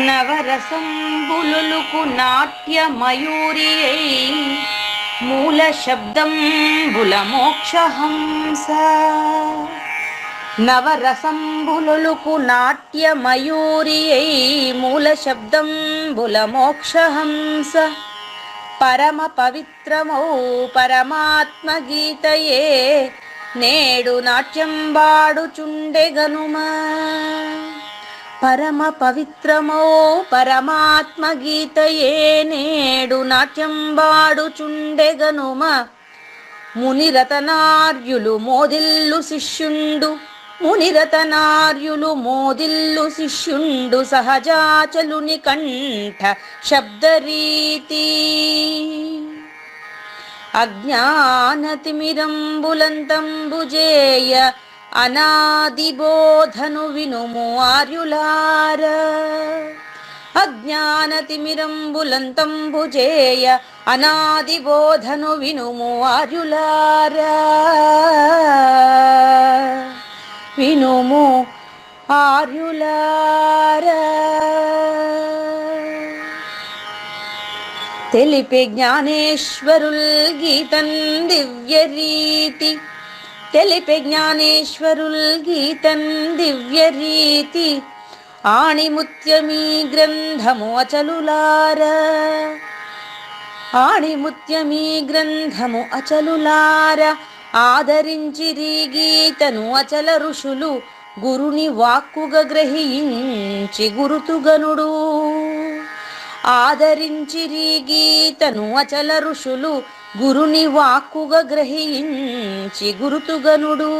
నవరసంబులుకు నాట్య మయూరియై మూల శబ్దంబుల మోక్షహంస. నవరసంబులుకు నాట్య మయూరియై మూల శబ్దంబుల మోక్షహంస. పరమ పవిత్రమౌ పరమాత్మ గీతయే నేడు నాట్యం బాడుచుండెగనుమా. పరమ పవిత్రమో పరమాత్మ గీతయే నేడు నాట్యం బాడుచుండెగనుమ. మునిరతనార్యులు మోదిల్లు శిష్యుండు, మునిరతనార్యులు మోదిల్లు శిష్యుండు సహజాచలుని కంఠ శబ్దరీతి. అజ్ఞానతిమిరంబులంతంబుజేయ అనాదిబోధను వినుము ఆర్యులార. అజ్ఞానతిమిరంబులంతంబుజేయ అనాదిబోధను వినుము ఆర్యులార. వినుము ఆర్యులార. తెలిపే జ్ఞానేశ్వరుల్ గీతన్ దివ్య రీతి. తెలిపే జ్ఞానేశ్వరుల్ గీతన్ దివ్య రీతి. ఆణిముత్యమీ గ్రంథము అచలులార. ఆణిముత్యమీ గ్రంథము అచలులార. ఆదరించిరి గీతను అచల ఋషులు గురుని వాక్కుగా గ్రహించి గురుతుగనుడు. ఆదరించిరి గీతను అచల ఋషులు గురుని వాక్కుగా గ్రహించి గురుతుగనుడు.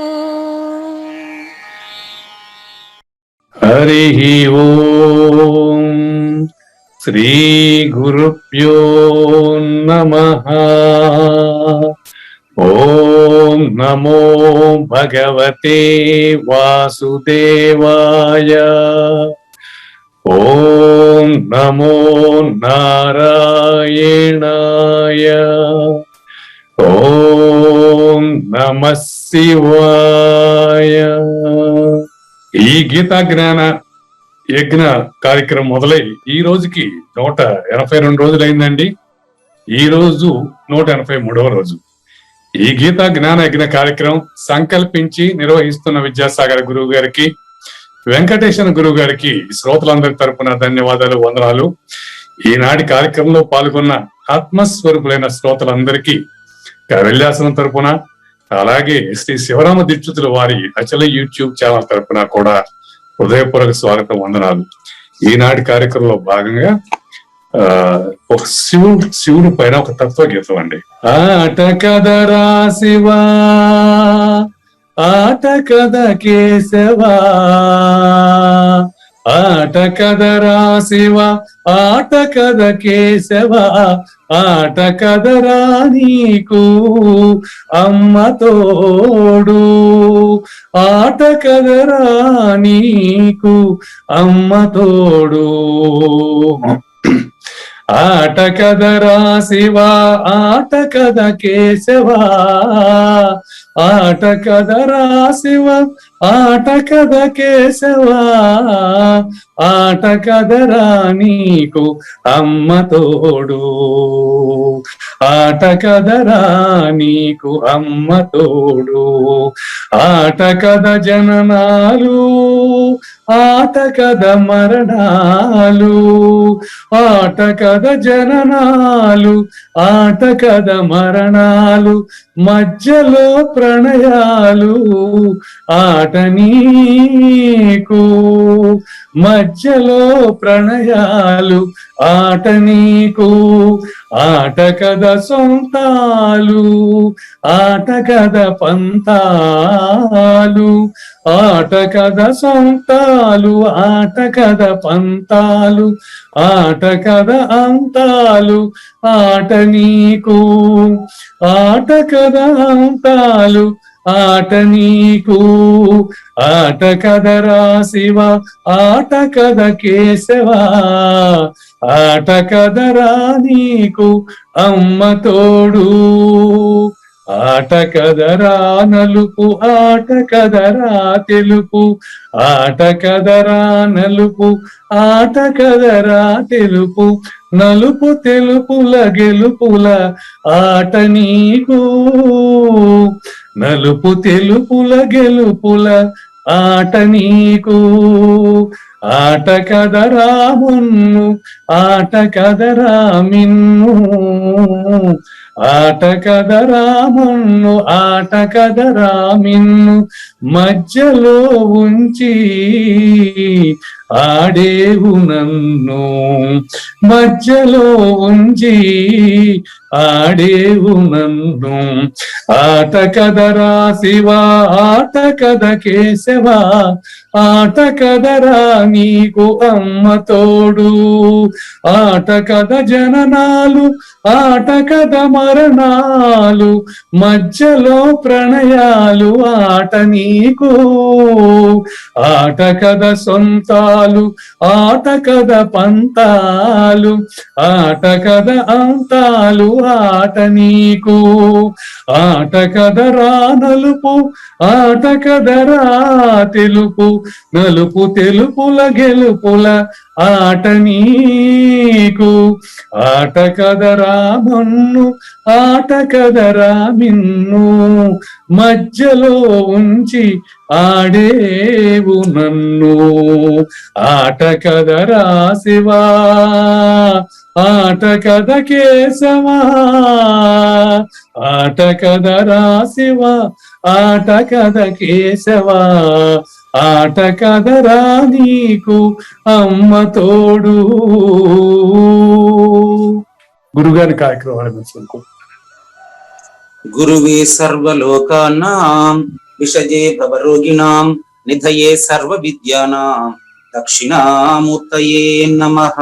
హరి ఓం శ్రీ గురుభ్యో నమః. ఓం నమో భగవతే వాసుదేవాయ. ఓం నమో నారాయణాయ. ఓం నమః శివాయ. ఈ గీతా జ్ఞాన యజ్ఞ కార్యక్రమం మొదలై ఈ రోజుకి 182 రోజులైందండి. ఈ రోజు 183వ రోజు. ఈ గీతా జ్ఞాన యజ్ఞ కార్యక్రమం సంకల్పించి నిర్వహిస్తున్న విద్యాసాగర్ గురువు గారికి, వెంకటేశ్వర గురువు గారికి శ్రోతలందరి తరపున ధన్యవాదాలు, వందనాలు. ఈనాటి కార్యక్రమంలో పాల్గొన్న ఆత్మస్వరూపులైన శ్రోతలందరికీ కవిల్యాసనం తరపున, అలాగే శ్రీ శివరామ దీక్షితుల వారి అచల యూట్యూబ్ ఛానల్ తరపున కూడా హృదయపూర్వక స్వాగతం, వందనాలు. ఈనాటి కార్యక్రమంలో భాగంగా ఒక శివుడి పైన ఒక తత్వగీతం అండి. ఆట కదరా శివా, ఆట కథ కేశవా, ఆట కదరా శివ, ఆట కథ కేశవా, ఆట కదరా నీకు అమ్మ తోడు, ఆట కదరా నీకు అమ్మ తోడు. ఆట కదరా శివ, ఆట కథ కేశవా, ఆట కదరా శివ, ఆట కథ కేశవా, ఆట కదరా నీకు అమ్మ తోడు, ఆట కదరా నీకు అమ్మ తోడు. ఆట కథ జననాలు, ఆట కథ మరణాలు, ఆట కథ జననాలు, ఆట కథ మరణాలు, మధ్యలో ప్రణయాలు, ఆట ఆట నీకు, మధ్యలో ప్రణయాలు ఆట నీకు, ఆట కథ సొంతాలు, ఆట కథ పంతాలు, ఆట కథ సొంతాలు, ఆట కథ పంతాలు, ఆట కథ అంతాలు, ఆట నీకు, ఆట కథ అంతాలు, ఆట నీకు, ఆట కథరా శివ, ఆట కథ కేశవా, ఆట కథరా నీకు అమ్మ తోడు, ఆట కదరా నలుపు, ఆట కదరా తెలుపు, ఆట కదరా నలుపు, ఆట కదరా తెలుపు, నలుపు తెలుపుల గెలుపుల ఆట నీకు, నలుపు తెలుపుల గెలుపుల ఆట నీకు, ఆట కదరా మున్ను, ఆట కదరా మిన్ను, ఆట కదరా మున్ను, ఆట కదరా మిన్ను, మధ్యలో ఉంచి ఆడేవు నన్ను, మధ్యలో ఉంచి ఆడేవు నన్ను, ఆట కదరా శివ, ఆట కథ కేశవ, ఆట కదరా నీకు అమ్మ తోడు, ఆట కథ జననాలు, ఆట కథ మరణాలు, మధ్యలో ప్రణయాలు ఆట నీకు, ఆట కథ సొంతాలు, ఆట కథ పంతాలు, ఆట కథ అంతాలు, ఆట నీకు, ఆట కథరా నలుపు, ఆట కథరా తెలుపు, నలుపు తెలుపుల గెలుపుల ఆట నీకు, ఆట కదరా మన్ను, ఆట కదరా మిన్ను, మధ్యలో ఉంచి ఆడేవు నన్ను, ఆట కదరా శివా, ఆట కథ కేశవా, ఆట కదరా శివా, ఆట కథ కేశవా, ఆట కదరా నీకు అమ్మ తోడు. గురుగారి కార్యక్రమాలు మెచ్చుకో. గురువే సర్వలోకానాం విషజే భవరోగిణాం నిధయే సర్వ విద్యానాం దక్షిణామూర్తయే నమః.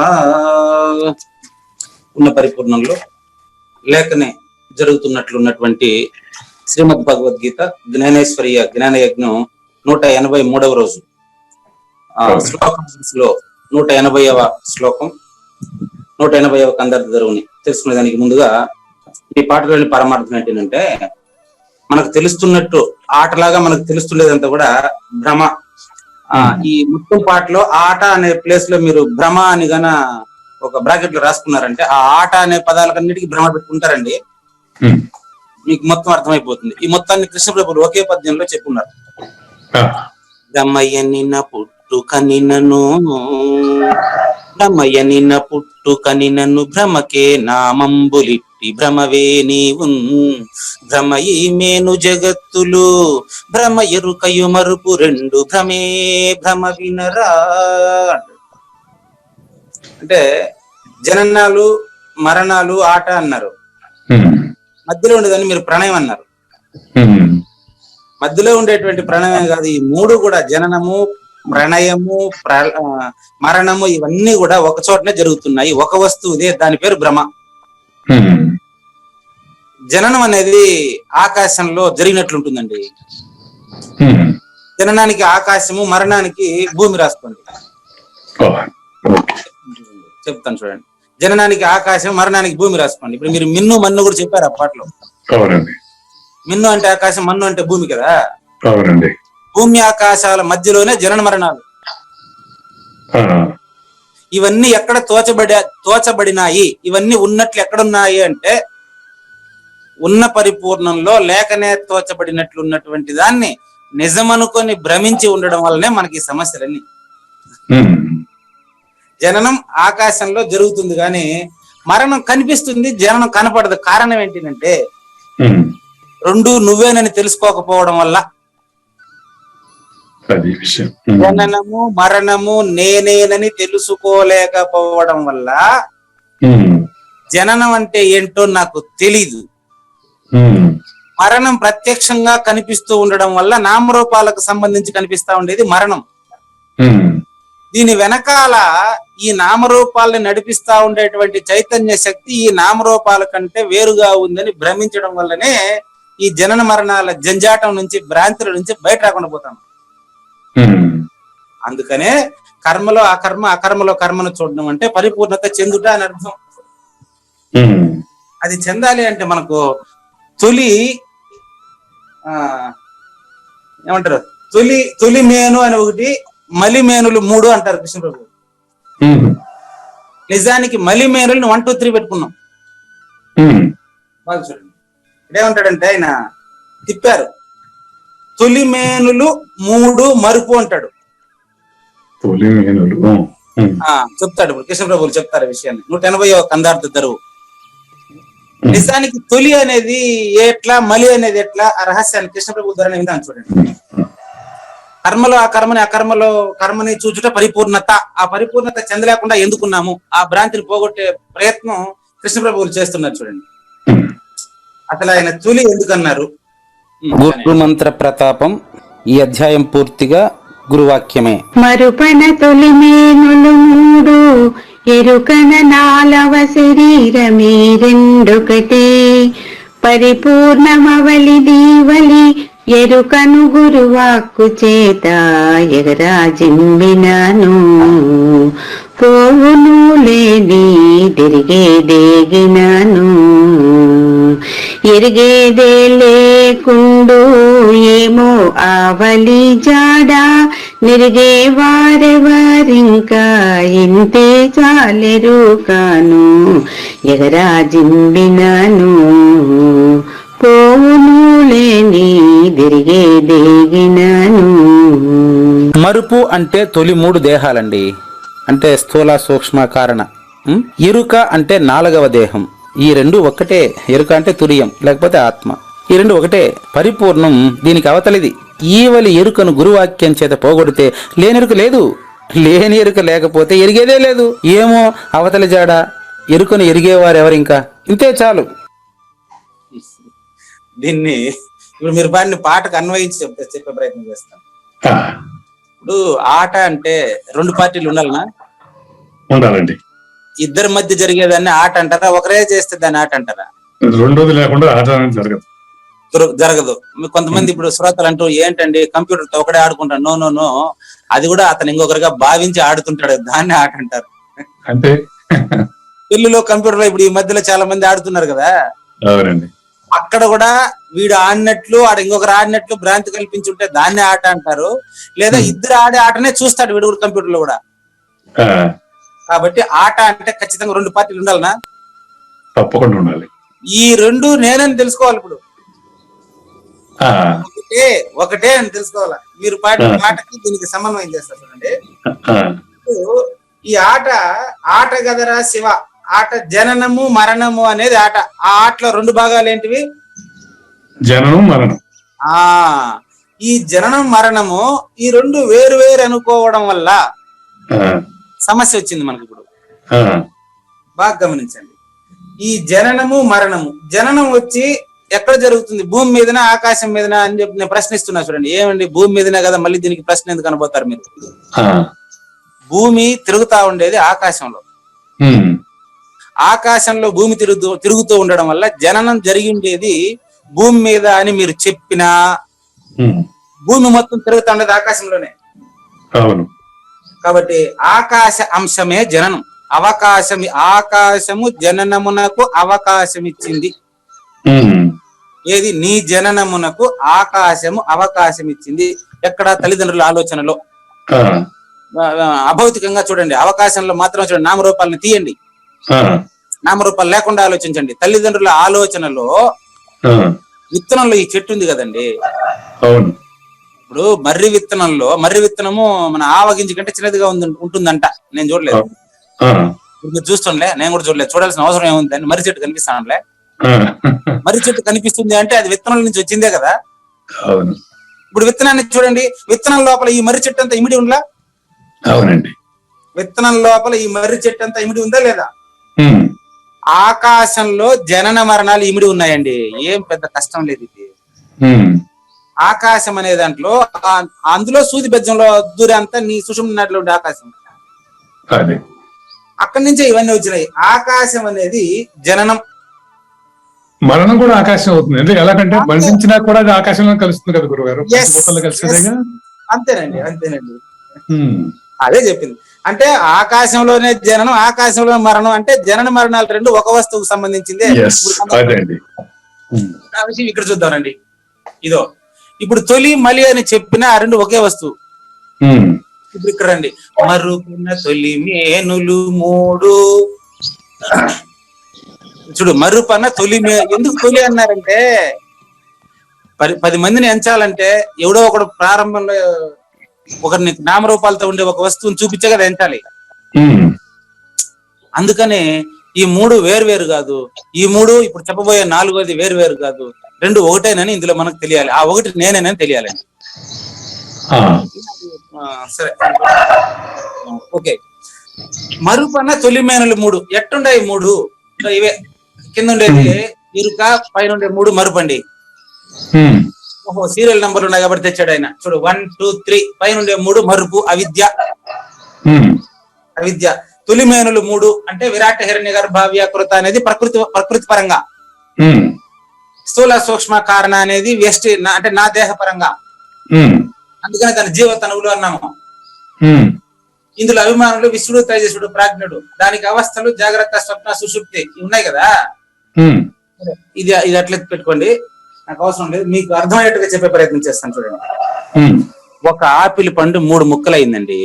ఉన్న పరిపూర్ణంలో లేఖనే జరుగుతున్నట్లున్నటువంటి శ్రీమద్ భగవద్గీత జ్ఞానేశ్వర్య జ్ఞానయజ్ఞం 183వ రోజు శ్లోకంలో 180వ శ్లోకం 180వ కందర్భ ధరువుని తెలుసుకునే దానికి ముందుగా ఈ పాటలోని పరమార్థం ఏంటంటే, మనకు తెలుస్తున్నట్టు ఆటలాగా మనకు తెలుస్తుండేదంతా కూడా భ్రమ. ఈ మొత్తం పాటలో ఆట అనే ప్లేస్ లో మీరు భ్రమ అని గన ఒక బ్రాకెట్ లో రాసుకున్నారంటే, ఆ ఆట అనే పదాలకన్నిటికీ భ్రమ పెట్టుకుంటారండి, మీకు మొత్తం అర్థమైపోతుంది. ఈ మొత్తాన్ని కృష్ణ ప్రభువులు ఒకే పద్యంలో చెప్పున్నారు. బ్రహ్మయ్య నిన్న పుట్టుక నిన్నను, బ్రహ్మయ్య నిన్న పుట్టుక నిన్నను, భ్రమకే నామంబులిట్టి భ్రమవే నీవు, భ్రమయి మేను జగత్తులు భ్రమ ఎరుకయు మరుపు రెండు భ్రమే భ్రమ వినరా. అంటే జననాలు మరణాలు ఆట అన్నారు, మధ్యలో ఉండేదాన్ని మీరు ప్రణయం అన్నారు. మధ్యలో ఉండేటువంటి ప్రణయం కాదు, ఈ మూడు కూడా జననము ప్రణయము మరణము ఇవన్నీ కూడా ఒక చోటనే జరుగుతున్నాయి, ఒక వస్తువుదే, దాని పేరు భ్రమ. జననం అనేది ఆకాశంలో జరిగినట్లుంటుందండి. జననానికి ఆకాశము, మరణానికి భూమి రాసుకోండి. చెప్తాను చూడండి, జననానికి ఆకాశం, మరణానికి భూమి రాసుకోండి. ఇప్పుడు మీరు మిన్ను మన్ను కూడా చెప్పారు ఆ పాటలో. మిన్ను అంటే ఆకాశం, మన్ను అంటే భూమి కదా. భూమి ఆకాశాల మధ్యలోనే జనన మరణాలు. ఇవన్నీ ఎక్కడ తోచబడినాయి, ఇవన్నీ ఉన్నట్లు ఎక్కడున్నాయి అంటే ఉన్న పరిపూర్ణంలో లేకనే తోచబడినట్లు ఉన్నటువంటి దాన్ని నిజమనుకొని భ్రమించి ఉండడం వల్లనే మనకి ఈ సమస్యలన్నీ. జననం ఆకాశంలో జరుగుతుంది కానీ మరణం కనిపిస్తుంది, జననం కనపడదు. కారణం ఏంటంటే రెండు నువ్వేనని తెలుసుకోకపోవడం వల్ల. అది విషయం. జననము మరణము నేనేనని తెలుసుకోలేకపోవడం వల్ల జననం అంటే ఏంటో నాకు తెలీదు. మరణం ప్రత్యక్షంగా కనిపిస్తూ ఉండడం వల్ల నామరూపాలకు సంబంధించి కనిపిస్తా ఉండేది మరణం. దీని వెనకాల ఈ నామరూపాలని నడిపిస్తా ఉండేటువంటి చైతన్య శక్తి ఈ నామరూపాల కంటే వేరుగా ఉందని భ్రమించడం వల్లనే ఈ జనన మరణాల జంజాటం నుంచి, భ్రాంతుల నుంచి బయట రాకుండా పోతాం. అందుకనే కర్మలో అకర్మ, అకర్మలో కర్మను చూడడం అంటే పరిపూర్ణత చెందుట అని అర్థం. అది చెందాలి అంటే మనకు తొలి ఏమంటారు, తొలి మేను అని ఒకటి, మలిమేనులు 3 అంటారు కృష్ణప్రభు. నిజానికి మలిమేనులు 1, 2, 3 పెట్టుకున్నాం. బాగా చూడండి, ఇదేమంటాడంటే ఆయన తిప్పారు, తొలి మేనులు 3 మరుపు అంటాడు. చెప్తాడు ఇప్పుడు కృష్ణప్రభులు చెప్తారు విషయాన్ని. 180వ కందార్థ దరువు. నిజానికి తొలి అనేది ఎట్లా, మలి అనేది ఎట్లా, ఆ రహస్యాన్ని కృష్ణప్రభు ద్వారా విధానం చూడండి. కర్మలో ఆ కర్మని, అకర్మలో కర్మని చూచుట పరిపూర్ణత. ఆ పరిపూర్ణత చెందలేకుండా ఎందుకున్నాము, ఆ భ్రాంతిని పోగొట్టే ప్రయత్నం కృష్ణప్రభువులు చేస్తున్నారు చూడండి. అసలు ఆయన తొలి ఎందుకన్నారు? గురు మంత్ర ప్రతాపం. ఈ అధ్యాయం పూర్తిగా గురువాక్యమే. మరుపన తొలి మేనులు 3, ఎరుకన 4వ శరీరమే 2 పరిపూర్ణమవలి దీవలి ఎరుకను గురువాక్కు చేత ఎగరాజింబినాను. పోవును లేని తిరిగేదేగినాను, ఎరిగేదే లేకుండు ఏమో ఆవలి జాడా, నిరిగే వారెవరింకా ఇంతే చాలెరు కాను ఎగరాజింబినాను. పోవును లేని తిరిగేదేగినాను. మరుపు అంటే తొలి 3 దేహాలండి, అంటే స్థూల సూక్ష్మ కారణ. ఎరుక అంటే 4వ దేహం. ఈ 2 ఒక్కటే. ఎరుక అంటే తురియం లేకపోతే ఆత్మ. ఈ 2 ఒకటే, పరిపూర్ణం. దీనికి అవతలిది. ఈవలి ఎరుకను గురువాక్యం చేత పోగొడితే లేనెరుక లేదు. లేని ఎరుక లేకపోతే ఎరిగేదే లేదు. ఏమో అవతలి జాడ, ఎరుకను ఎరిగేవారు ఎవరింకా, ఇంతే చాలు. దీన్ని ఇప్పుడు మీరు పాడిన పాటకు అన్వయించి చెప్పే ప్రయత్నం చేస్తాం. ఇప్పుడు ఆట అంటే 2 పార్టీలు ఉండాలనా? ఉండాలండి. ఇద్దరి మధ్య జరిగేదాన్ని ఆట అంటారా, ఒకరే చేస్తే దాన్ని ఆట అంటారా? రెండోది లేకుండా ఆట జరగదు. జరగదు. కొంతమంది ఇప్పుడు శ్రోతలు అంటూ ఏంటండి కంప్యూటర్ తో ఒకడే ఆడుకుంటాడు. నో నో నో, అది కూడా అతను ఇంకొకరిగా భావించి ఆడుతుంటాడు, దాన్ని ఆట అంటారు. అంటే పిల్లలు కంప్యూటర్ లో ఇప్పుడు ఈ మధ్యలో చాలా మంది ఆడుతున్నారు కదా. అవునండి. అక్కడ కూడా వీడు ఆడినట్లు ఆడ ఇంకొకరు ఆడినట్లు భ్రాంతి కల్పించుంటే దాన్ని ఆట అంటారు. లేదా ఇద్దరు ఆడే ఆటనే చూస్తాడు వీడు కూడా కంప్యూటర్ లో కూడా. కాబట్టి ఆట అంటే ఖచ్చితంగా 2 పార్టీలు ఉండాలనా? తప్పకుండా ఉండాలి. ఈ 2 నేనని తెలుసుకోవాలి. ఇప్పుడు ఒకటే అని తెలుసుకోవాలా. మీరు పాడిన ఆటకి దీనికి సమన్వయం చేస్తారు చూడండి. ఈ ఆట గదరా శివ, ఆట జననము మరణము అనేది ఆట. ఆ ఆటలో 2 భాగాలు ఏంటివి? జననం మరణం. ఈ జననం మరణము ఈ 2 వేరు వేరు అనుకోవడం వల్ల సమస్య వచ్చింది మనకి. ఇప్పుడు బాగా గమనించండి. ఈ జననము మరణము, జననం వచ్చి ఎక్కడ జరుగుతుంది? భూమి మీదనా ఆకాశం మీదనా అని చెప్పి నేను ప్రశ్నిస్తున్నా చూడండి. ఏమండి భూమి మీదనే కదా, మళ్ళీ దీనికి ప్రశ్న ఎందుకు అనబోతారు మీరు? భూమి తిరుగుతా ఉండేది ఆకాశంలో. ఆకాశంలో భూమి తిరుగుతూ ఉండడం వల్ల జననం జరిగి ఉండేది భూమి మీద అని మీరు చెప్పినా భూమి మొత్తం తిరుగుతా ఉండేది ఆకాశంలోనే. కాబట్టి ఆకాశ అంశమే జననం. ఆకాశము జననమునకు అవకాశం ఇచ్చింది. ఏది? నీ జననమునకు ఆకాశము అవకాశం ఇచ్చింది. ఎక్కడ? తల్లిదండ్రుల ఆలోచనలో. అభౌతికంగా చూడండి, అవకాశంలో మాత్రం చూడండి. నామరూపాలను తీయండి, నామరూపాలు లేకుండా ఆలోచించండి. తల్లిదండ్రుల ఆలోచనలో విత్తనంలో ఈ చెట్టు ఉంది కదండి. ఇప్పుడు మర్రి విత్తనము మన ఆవగింజ కంటే చిన్నదిగా ఉంటుందంట. నేను చూడలేదు, మీరు చూస్తుండలే, నేను కూడా చూడలేదు. చూడాల్సిన అవసరం ఏముంది? అని మర్రి చెట్టు కనిపిస్తానులే. మర్రి చెట్టు కనిపిస్తుంది అంటే అది విత్తనాల నుంచి వచ్చిందే కదా. ఇప్పుడు విత్తనాన్ని చూడండి, విత్తనం లోపల ఈ మర్రి చెట్టు అంతా ఇమిడి ఉందా? అవునండి. విత్తనం లోపల ఈ మర్రి చెట్టు అంతా ఇమిడి ఉందా లేదా? ఉమ్, ఆకాశంలో జనన మరణాలు ఇమిడి ఉన్నాయండి. ఏం పెద్ద కష్టం లేదు ఇది. ఉమ్, ఆకాశం అనే దాంట్లో అందులో సూది బెజ్జంలో దూరే అంతా నీ సుషుమ్నట్లో ఉండే ఆకాశం. అదే అక్కడి నుంచే ఇవన్నీ వచ్చినాయి. ఆకాశం అనేది జననం, మరణం కూడా ఆకాశం అవుతుంది. ఎందుకు ఎలాగంటే బంధించినా కూడా అది ఆకాశంలో కలుస్తుంది కదా గురుగారు, Yes, పంచభూతాల్లో కలిసేదేగా. అంతేనండి అంతేనండి. ఉమ్, అదే చెప్పింది. అంటే ఆకాశంలోనే జననం, ఆకాశంలో మరణం. అంటే జనన మరణాలు రెండు ఒక వస్తువుకు సంబంధించిందే. yes, అదే అండి. ఉమ్, ఆ విషయం ఇక్కడ చూద్దామండి. ఇదో ఇప్పుడు తొలి మలి అని చెప్పిన ఆ రెండు ఒకే వస్తువు. ఉమ్, ఇప్పుడు ఇక్కడ రండి. మరుపున తొలి మేనులు మూడు. చూడు, మరుపన్న తొలి ఎందుకు తొలి అన్నారంటే 10 మందిని ఎంచాలంటే ఎవడో ఒకడు ప్రారంభంలో ఒకరిని నామరూపాలతో ఉండే ఒక వస్తువుని చూపించే కదా ఎంచాలి. ఉమ్, అందుకనే ఈ మూడు వేరు కాదు. ఈ మూడు ఇప్పుడు చెప్పబోయే నాలుగోది వేరు కాదు. రెండు ఒకటేనని ఇందులో మనకు తెలియాలి. ఆ ఒకటి నేనేనని తెలియాలండి. ఆ, సరే, ఓకే. మరుపన్న తొలి మేనులు మూడు. ఎట్టుండయి మూడు? ఇవే కింద ఉండేది ఇరుక, పైన ఉండే మూడు మరుపండి. ఉమ్, ఓహో, సీరియల్ నంబర్లు ఉన్నాయి కాబట్టి తెచ్చాడు ఆయన. చూడు, 1 2 3. పైన ఉండే మూడు మరుపు, అవిద్య. ఉమ్, అవిద్య. తొలి మేనులు మూడు అంటే విరాట హిరణ్య గర్భ వ్యాకృత అనేది ప్రకృతి పరంగా. ఉమ్, స్థూల సూక్ష్మ కారణ అనేది వ్యష్టి అంటే నా దేహ పరంగా. ఉమ్, అందుకని దాని జీవ తనువులు అన్నాము. ఉమ్, ఇందులో అభిమానులు విశ్వడు, తేజస్సుడు, ప్రాజ్ఞుడు. దానికి అవస్థలు జాగ్రత్త, స్వప్న, సుషుప్తి ఉన్నాయి కదా. ఉమ్, ఇది అట్లా పెట్టుకోండి, నాకు అవసరం లేదు. మీకు అర్థమయ్యేట్టుగా చెప్పే ప్రయత్నం చేస్తాను చూడండి. ఉమ్, ఒక ఆపిల్ పండు 3 ముక్కలు అయిందండి.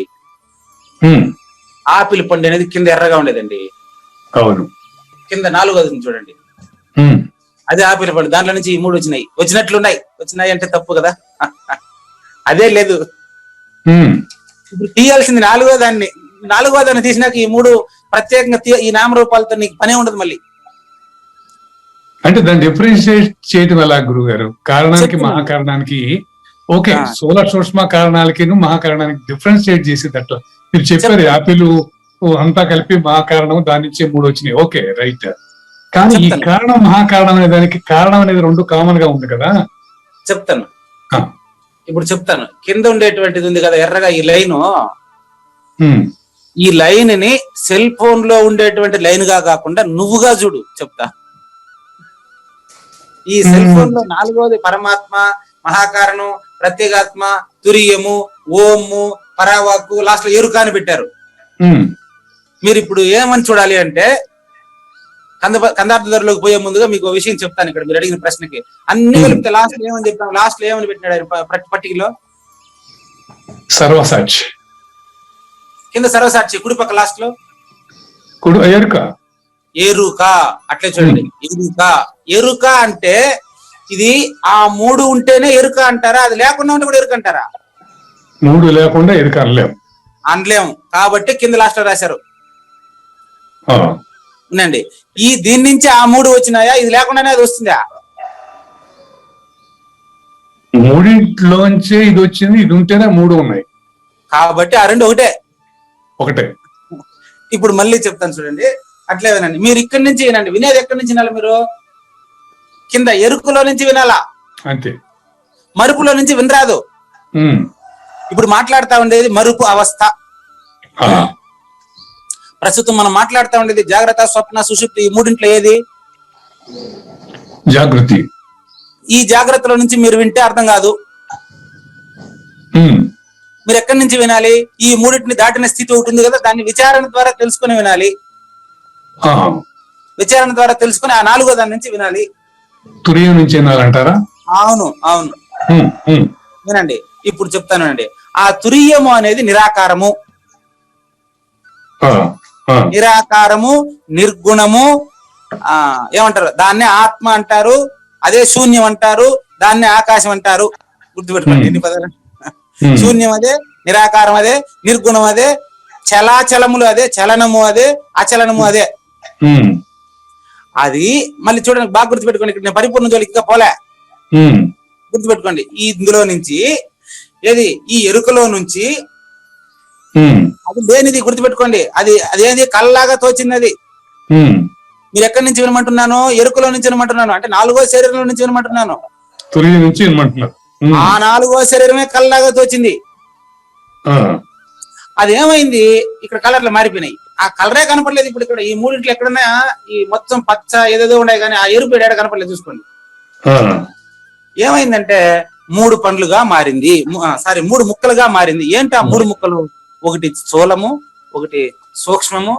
ఉమ్, ఆపిల్ పండు అనేది కింద ఎర్రగా ఉండేదండి. అవును. కింద 4వది చూడండి, ఉమ్, అదే ఆపిల్ పండు. దాంట్లో నుంచి ఈ 3 వచ్చినాయి. వచ్చినాయి అంటే తప్పు కదా. అదే లేదు. ఉమ్, ఇప్పుడు తీయాల్సింది 4వ దాన్ని. 4వ దాన్ని తీసినాక ఈ 3 ప్రత్యేకంగా ఈ నామరూపాలతో నీకు పనే ఉండదు మళ్ళీ. అంటే దాన్ని డిఫరెన్షియేట్ చేయటం ఎలా గురువు గారు? కారణానికి చెప్తున్నాను. మహాకారణానికి ఓకే, ఆ. స్థూల సూక్ష్మ కారణాలకి మహాకారణానికి డిఫరెన్షియేట్ చేసేది అట్లా మీరు చెప్పారు. చెప్తాను. యాపిల్ అంతా కలిపి మహాకారణం, దాని నుంచి 3 వచ్చినాయి. Okay, right. కానీ ఈ చెప్తాను. కారణం మహాకారణం అనే దానికి కారణం అనేది 2 కామన్ గా ఉంది కదా. చెప్తాను. ఆ, ఇప్పుడు చెప్తాను. కింద ఉండేటువంటిది ఉంది కదా ఎర్రగా, ఈ లైన్. ఉమ్, ఈ లైన్ ని సెల్ ఫోన్ లో ఉండేటువంటి లైన్ గా కాకుండా నువ్వుగా చూడు. చెప్తా. ఈ సెల్ ఫోన్ లో 4వది పరమాత్మ, మహాకారణం, ప్రత్యేగాత్మ, తురియము, ఓము, పరావాక్కు, లాస్ట్ లో ఎరుక అని పెట్టారు. ఉమ్, మీరు ఇప్పుడు ఏమని చూడాలి అంటే కందార్థ ధరలోకి పోయే ముందుగా మీకు విషయం చెప్తాను. ఇక్కడ మీరు అడిగిన ప్రశ్నకి అన్ని కలిపితే లాస్ట్ లో ఏమని చెప్తాం? లాస్ట్ లో ఏమని పెట్టినాడు ఆయన పట్టికలో? సర్వసాక్షి. కింద సర్వసాక్షి, కుడి పక్క లాస్ట్ లో ఎరుక. ఎరుక. అట్లే చూడండి, ఎరుక. ఎరుక అంటే ఇది ఆ 3 ఉంటేనే ఎరుక అంటారా? అది లేకుండా ఉంటే కూడా ఎరుక అంటారా? 3 లేకుండా ఎరుక అనలేం. అనలేము. కాబట్టి కింద లాస్ట్ లో రాశారు. ఆ, ఉండండి, దీని నుంచి ఆ 3 వచ్చినాయా? ఇది లేకుండానే అది వస్తుందా? 3లోంచే ఇది వచ్చింది, ఇది ఉంటేనే 3 ఉన్నాయి. కాబట్టి ఆ 2 ఒకటే. ఇప్పుడు మళ్ళీ చెప్తాను చూడండి, అట్లే వినండి. మీరు ఇక్కడి నుంచి వినండి. వినేది ఎక్కడి నుంచి వినాలి? మీరు కింద ఎరుకులో నుంచి వినాలా, అంతే. మరుపులో నుంచి వినరాదు. ఉమ్, ఇప్పుడు మాట్లాడుతా ఉండేది మరుపు అవస్థ. ఆ, ప్రస్తుతం మనం మాట్లాడుతా ఉండేది జాగ్రత్త, స్వప్న, సుషుప్తి. ఈ 3 ఏది? జాగృతి. ఈ జాగ్రత్తలో నుంచి మీరు వింటే అర్థం కాదు. ఉమ్, మీరు ఎక్కడి నుంచి వినాలి? ఈ 3 దాటిన స్థితి ఒకటి ఉంది కదా, దాన్ని విచారణ ద్వారా తెలుసుకుని వినాలి. ఆ, విచారణ ద్వారా తెలుసుకుని ఆ 4వ దాని నుంచి వినాలి. తురియం నుంచి వినాలంటారా? అవును అవును, ఉమ్, ఉమ్, వినండి. ఇప్పుడు చెప్తానండి. ఆ తురియము అనేది నిరాకారము. ఆ, ఆ, నిరాకారము, నిర్గుణము. ఏమంటారు? దాన్నే ఆత్మ అంటారు, అదే శూన్యం అంటారు, దాన్నే ఆకాశం అంటారు. గుర్తుపెట్టుకోండి ఎన్ని పదాలు. శూన్యం అదే, నిరాకారం అదే, నిర్గుణం అదే, చలాచలములు అదే, చలనము అదే, అచలనము అదే. ఉమ్, అది మళ్ళీ చూడండి, బాగా గుర్తుపెట్టుకోండి. ఇక్కడ నేను పరిపూర్ణ జోలికి పోలే. గుర్తుపెట్టుకోండి. ఈ ఇందులో నుంచి ఏది ఈ ఎరుకలో నుంచి అది లేనిది గుర్తుపెట్టుకోండి. అదేది కళ్ళలాగా తోచినది. మీరు ఎక్కడి నుంచి వినమంటున్నాను? ఎరుకలో నుంచి వినమంటున్నాను, అంటే 4వ శరీరంలో నుంచి వినమంటున్నాను. తురియ నుంచి వినమంటున్నారు. ఆ 4వ శరీరమే కళ్ళలాగా తోచింది. అదేమైంది, ఇక్కడ కలర్లు మారిపోయినాయి. ఆ కలరే కనపడలేదు. ఇప్పుడు ఇక్కడ ఈ మూడింట్లో ఎక్కడన్నా ఈ మొత్తం పచ్చ ఏదేదో ఉన్నాయి, కానీ ఆ ఎరుపు ఏడాడ కనపడలేదు. చూసుకోండి ఏమైందంటే 3 పండ్లుగా మారింది. 3 ముక్కలుగా మారింది. ఏంటి ఆ 3 ముక్కలు? ఒకటి స్థూలము, ఒకటి సూక్ష్మము,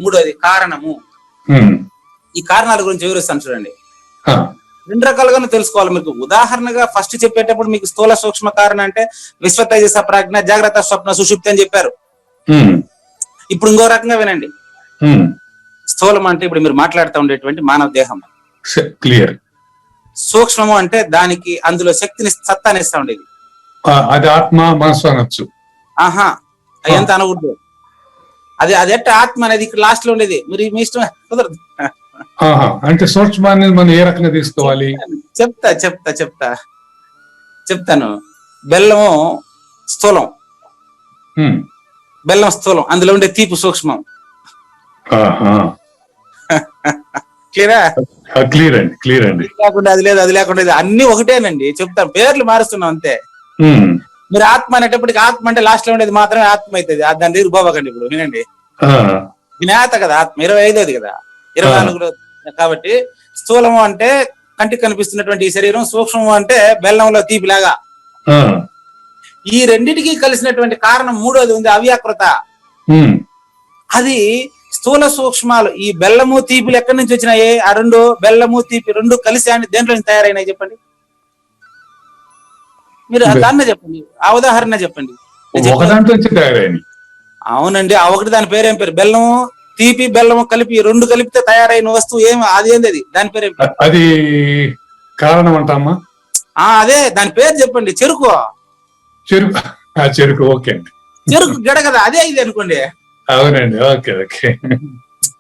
మూడోది కారణము. ఈ కారణాల గురించి వివరిస్తాను చూడండి. 2 రకాలుగానే తెలుసుకోవాలి మీకు. ఉదాహరణగా ఫస్ట్ చెప్పేటప్పుడు మీకు స్థూల సూక్ష్మ కారణ అంటే విశ్వ తేజస ప్రాజ్ఞ, జాగ్రత్త, స్వప్న, సుషుప్తి అని చెప్పారు. ఇప్పుడు ఇంకో రకంగా వినండి. స్థూలం అంటే ఇప్పుడు మీరు మాట్లాడుతూ ఉండేటువంటి మానవ దేహం క్లియర్. సూక్ష్మము అంటే దానికి అందులో శక్తిని, సత్తాని ఇస్తా ఉండేది. అది ఆత్మ, మనసు అనొచ్చు. ఆహా, ఎంత అనకూడదు. అది ఎట్ట ఆత్మ అనేది ఇక్కడ లాస్ట్ లో ఉండేది. మీరు మీ ఇష్టం కుదరదు. అంటే సూక్ష్మాన్ని మనం ఏ రకంగా తీసుకోవాలి? చెప్తాను. బెల్లము స్థూలం, బెల్లం స్థూలం, అందులో ఉండే తీపి సూక్ష్మం. క్లియర్ అండి. లేకుండా అది లేదు, అది లేకుండా ఇది, అన్ని ఒకటేనండి. చెప్తాను, పేర్లు మారుస్తున్నాం అంతే. మీరు ఆత్మ అనేటప్పటికి ఆత్మ అంటే లాస్ట్ లో ఉండేది మాత్రమే ఆత్మ అవుతుంది. దాని దగ్గర పోవకండి. ఇప్పుడు వినండి, జ్ఞాత కదా ఆత్మ, 25ది కదా, 24. కాబట్టి స్థూలము అంటే కంటికి కనిపిస్తున్నటువంటి ఈ శరీరం, సూక్ష్మము అంటే బెల్లంలో తీపిలాగా. ఈ రెండిటికి కలిసినటువంటి కారణం మూడోది ఉంది, అవ్యాకృత. అది స్థూల సూక్ష్మాలు, ఈ బెల్లము తీపిలు ఎక్కడి నుంచి వచ్చినాయి? ఆ 2 బెల్లము తీపి 2 కలిసి అని దేంట్లో తయారైనాయి చెప్పండి. మీరు దాన్నే చెప్పండి, ఆ ఉదాహరణ చెప్పండి. అవునండి, ఆ ఒకటి దాని పేరేం పేరు? బెల్లము తీపి బెల్లము కలిపి 2 కలిపితే తయారైన వస్తువు అది ఏంది? అది దాని పేరు అది కారణం అంటామా? అదే దాని పేరు చెప్పండి. చెరుకు. ఓకే అండి. చెరుకు గడ కదా, అదే ఇది అనుకోండి. అవునండి. ఓకే.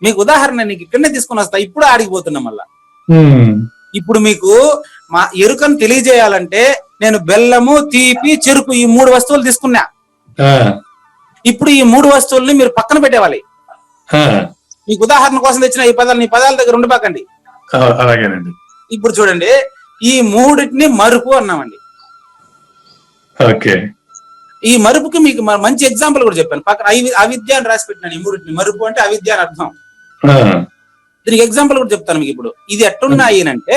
మీకు ఉదాహరణ నీకు ఇక్కడనే తీసుకుని వస్తా. ఇప్పుడు ఆడిగిపోతున్నా మళ్ళా. ఇప్పుడు మీకు మా ఎరుకను తెలియజేయాలంటే నేను బెల్లము, తీపి, చెరుకు ఈ 3 వస్తువులు తీసుకున్నా. ఇప్పుడు ఈ 3 వస్తువుల్ని మీరు పక్కన పెట్టేవాలి. మీకు ఉదాహరణ కోసం తెచ్చిన ఈ పదాలు నీ పదాల దగ్గర ఉండిపోకండి. అలాగేనండి. ఇప్పుడు చూడండి, ఈ 3టిని మరుపు అన్నామండి. ఓకే. ఈ మరుపుకి మీకు మంచి ఎగ్జాంపుల్ కూడా చెప్పాను. పక్కన అవిద్య అని రాసి పెట్టినాను. ఈ 3టిని మరుపు అంటే అవిద్య అని అర్థం. దీనికి ఎగ్జాంపుల్ కూడా చెప్తాను మీకు. ఇప్పుడు ఇది ఎట్టున్నాయి అంటే,